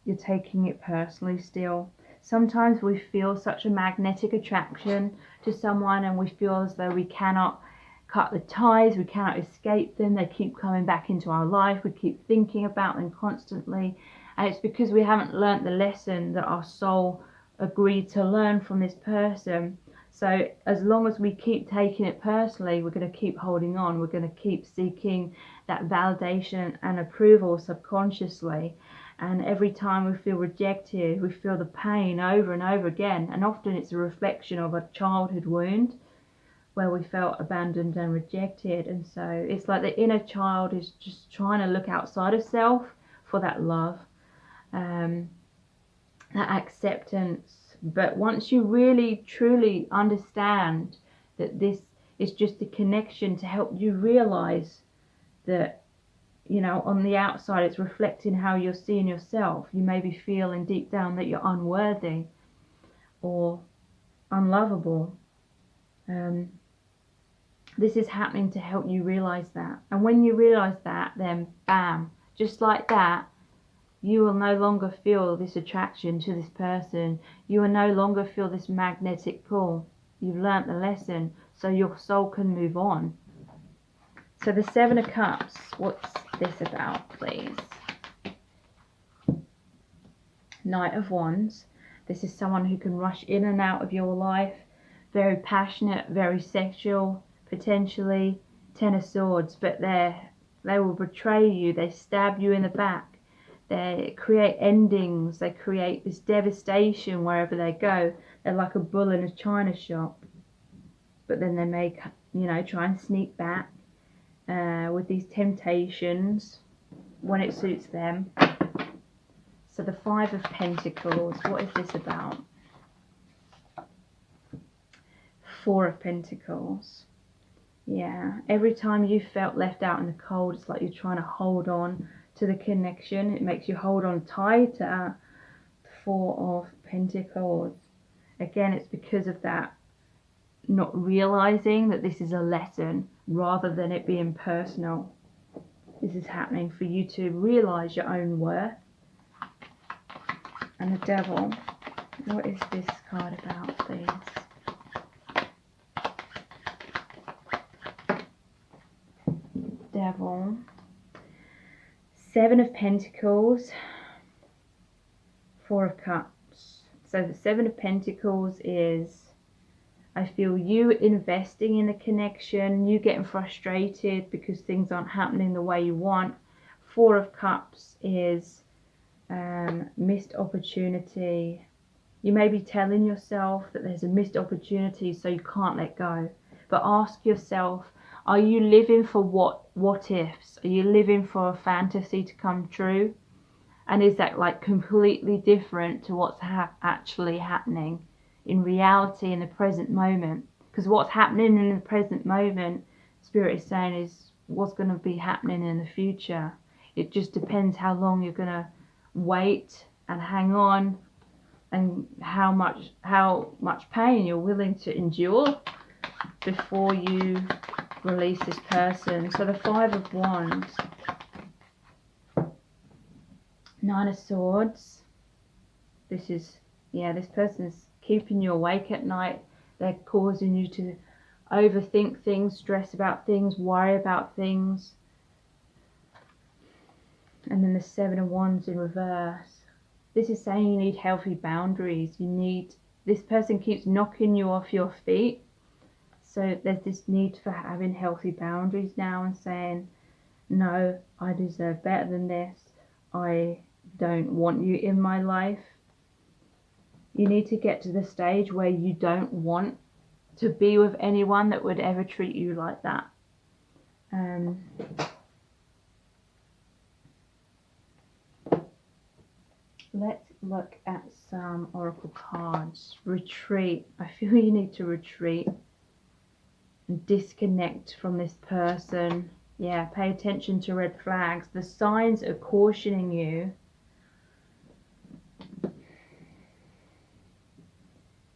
you're taking it personally still. Sometimes we feel such a magnetic attraction to someone and we feel as though we cannot cut the ties, we cannot escape them, they keep coming back into our life, we keep thinking about them constantly, and it's because we haven't learnt the lesson that our soul agreed to learn from this person. So as long as we keep taking it personally, we're going to keep holding on, we're going to keep seeking that validation and approval subconsciously, and every time we feel rejected, we feel the pain over and over again, and often it's a reflection of a childhood wound where we felt abandoned and rejected. And so it's like the inner child is just trying to look outside of self for that love, that acceptance. But once you really truly understand that this is just a connection to help you realize that, you know, on the outside it's reflecting how you're seeing yourself. You may be feeling deep down that you're unworthy or unlovable. This is happening to help you realize that. And when you realize that, then bam, just like that, you will no longer feel this attraction to this person. You will no longer feel this magnetic pull. You've learnt the lesson, so your soul can move on. So the Seven of Cups, what's this about, please? Knight of Wands. This is someone who can rush in and out of your life, very passionate, very sexual, potentially. Ten of Swords, but they will betray you, they stab you in the back, they create endings, they create this devastation wherever they go. They're like a bull in a china shop, but then they may, you know, try and sneak back with these temptations when it suits them. So the Five of Pentacles, what is this about? Four of Pentacles. Yeah, every time you felt left out in the cold, it's like you're trying to hold on to the connection. It makes you hold on tighter. Four of Pentacles. Again, it's because of that, not realizing that this is a lesson rather than it being personal. This is happening for you to realize your own worth. And the Devil. What is this card about, please? Devil. Seven of Pentacles. Four of Cups. So the Seven of Pentacles is, I feel you investing in a connection, you getting frustrated because things aren't happening the way you want. Four of Cups is missed opportunity. You may be telling yourself that there's a missed opportunity, so you can't let go. But ask yourself, are you living for what ifs? Are you living for a fantasy to come true? And is that like completely different to what's actually happening in reality in the present moment? Because what's happening in the present moment, Spirit is saying, is what's going to be happening in the future. It just depends how long you're going to wait and hang on, and how much pain you're willing to endure before you release this person. So the Five of Wands, Nine of Swords. This is, yeah, this person's keeping you awake at night. They're causing you to overthink things, stress about things, worry about things. And then the Seven of Wands in reverse. This is saying you need healthy boundaries. This person keeps knocking you off your feet. So there's this need for having healthy boundaries now and saying, no, I deserve better than this. I don't want you in my life. You need to get to the stage where you don't want to be with anyone that would ever treat you like that. Let's look at some oracle cards. Retreat. I feel you need to retreat and disconnect from this person. Yeah, pay attention to red flags. The signs are cautioning you.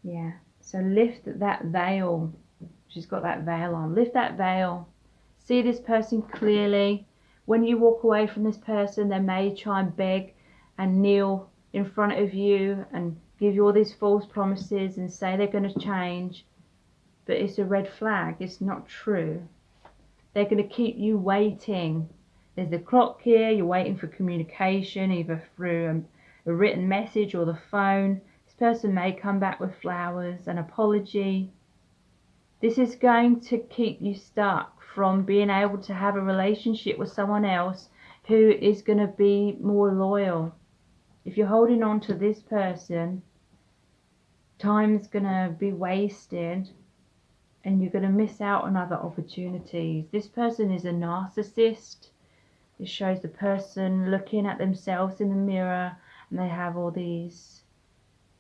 Yeah, so lift that veil. She's got that veil on. Lift that veil. See this person clearly. When you walk away from this person, they may try and beg and kneel in front of you and give you all these false promises and say they're going to change, but it's a red flag. It's not true. They're going to keep you waiting. There's the clock here. You're waiting for communication, either through a written message or the phone. This person may come back with flowers, an apology. This is going to keep you stuck from being able to have a relationship with someone else who is going to be more loyal. If you're holding on to this person, time's going to be wasted and you're going to miss out on other opportunities. This person is a narcissist. It shows the person looking at themselves in the mirror, and they have all these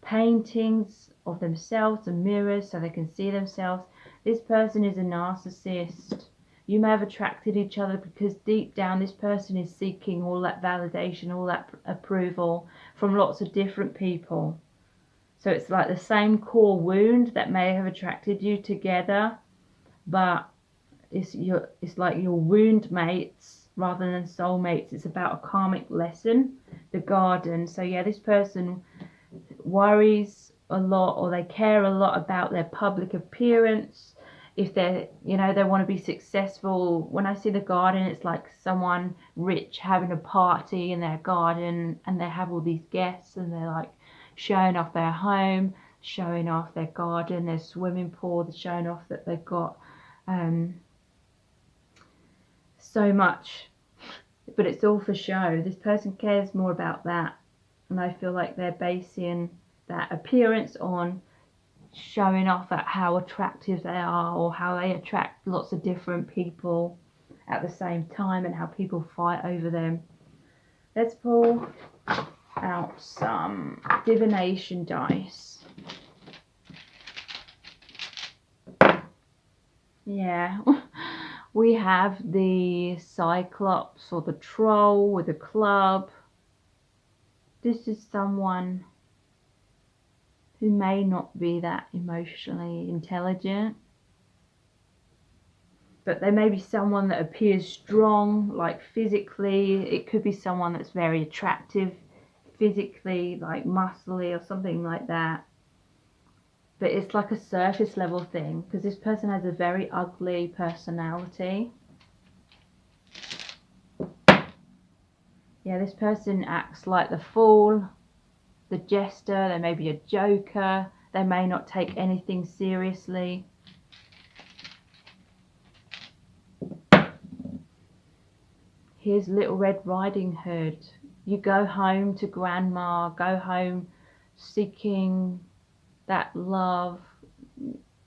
paintings of themselves and mirrors so they can see themselves. This person is a narcissist. You may have attracted each other because deep down this person is seeking all that validation, all that approval from lots of different people. So it's like the same core wound that may have attracted you together, but it's like your wound mates rather than soulmates. It's about a karmic lesson, the garden. So yeah, this person worries a lot, or they care a lot about their public appearance. If they're, they want to be successful. When I see the garden, it's like someone rich having a party in their garden, and they have all these guests, and they're like showing off their home, showing off their garden, their swimming pool, they're showing off that they've got so much, but it's all for show. This person cares more about that, and I feel like they're basing that appearance on showing off at how attractive they are, or how they attract lots of different people at the same time, and how people fight over them. Let's pull out some divination dice. Yeah, we have the Cyclops or the Troll with a club. This is someone who may not be that emotionally intelligent, but they may be someone that appears strong, like physically. It could be someone that's very attractive physically, like muscly or something like that. But it's like a surface level thing, because this person has a very ugly personality. Yeah, this person acts like the fool, the jester. They may be a joker. They may not take anything seriously. Here's Little Red Riding Hood. You go home to grandma, go home seeking that love,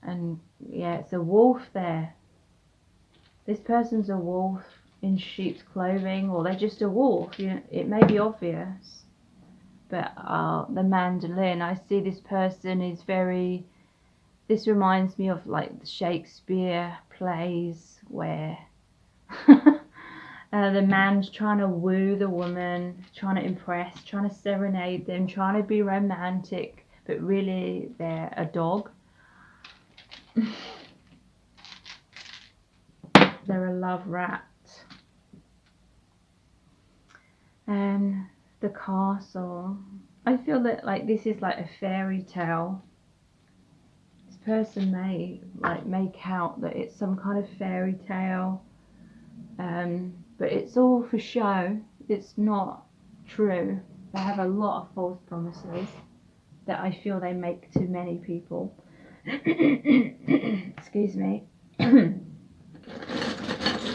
and yeah, it's a wolf there. This person's a wolf in sheep's clothing, or they're just a wolf. It may be obvious, but the mandolin, I see this person is very, this reminds me of like the Shakespeare plays where the man's trying to woo the woman, trying to impress, trying to serenade them, trying to be romantic, but really they're a dog. They're a love rat. And the castle, I feel that like this is like a fairy tale. This person may like make out that it's some kind of fairy tale, but it's all for show. It's not true. They have a lot of false promises that I feel they make to many people. Excuse me.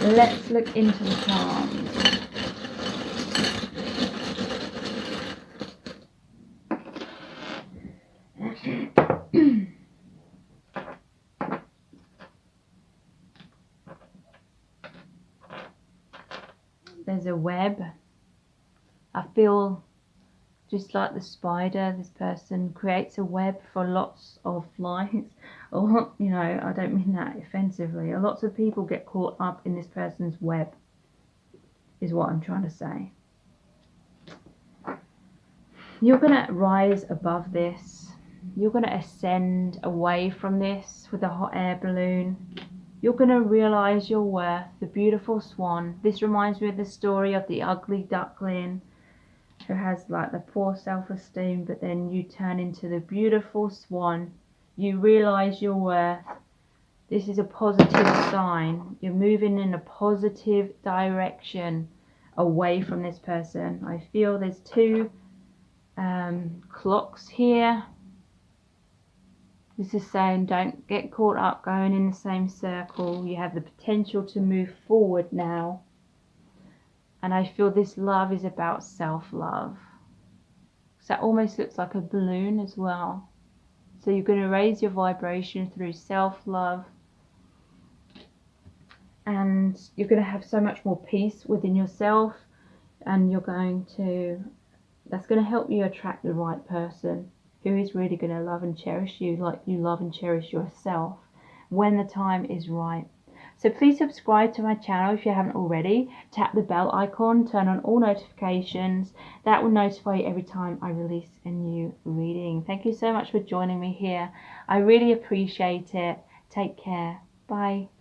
Let's look into the charms. There's a web. I feel just like the spider, this person creates a web for lots of flies. Or, I don't mean that offensively. Lots of people get caught up in this person's web, is what I'm trying to say. You're going to rise above this. You're going to ascend away from this with a hot air balloon. You're going to realize your worth, the beautiful swan. This reminds me of the story of the ugly duckling who has like the poor self-esteem, but then you turn into the beautiful swan. You realize your worth. This is a positive sign. You're moving in a positive direction away from this person. I feel there's two clocks here. This is saying don't get caught up going in the same circle. You have the potential to move forward now. And I feel this love is about self-love. So that almost looks like a balloon as well. So you're going to raise your vibration through self-love. And you're going to have so much more peace within yourself. And you're going to, that's going to help you attract the right person who is really going to love and cherish you like you love and cherish yourself when the time is right. So please subscribe to my channel if you haven't already. Tap the bell icon, turn on all notifications. That will notify you every time I release a new reading. Thank you so much for joining me here. I really appreciate it. Take care. Bye.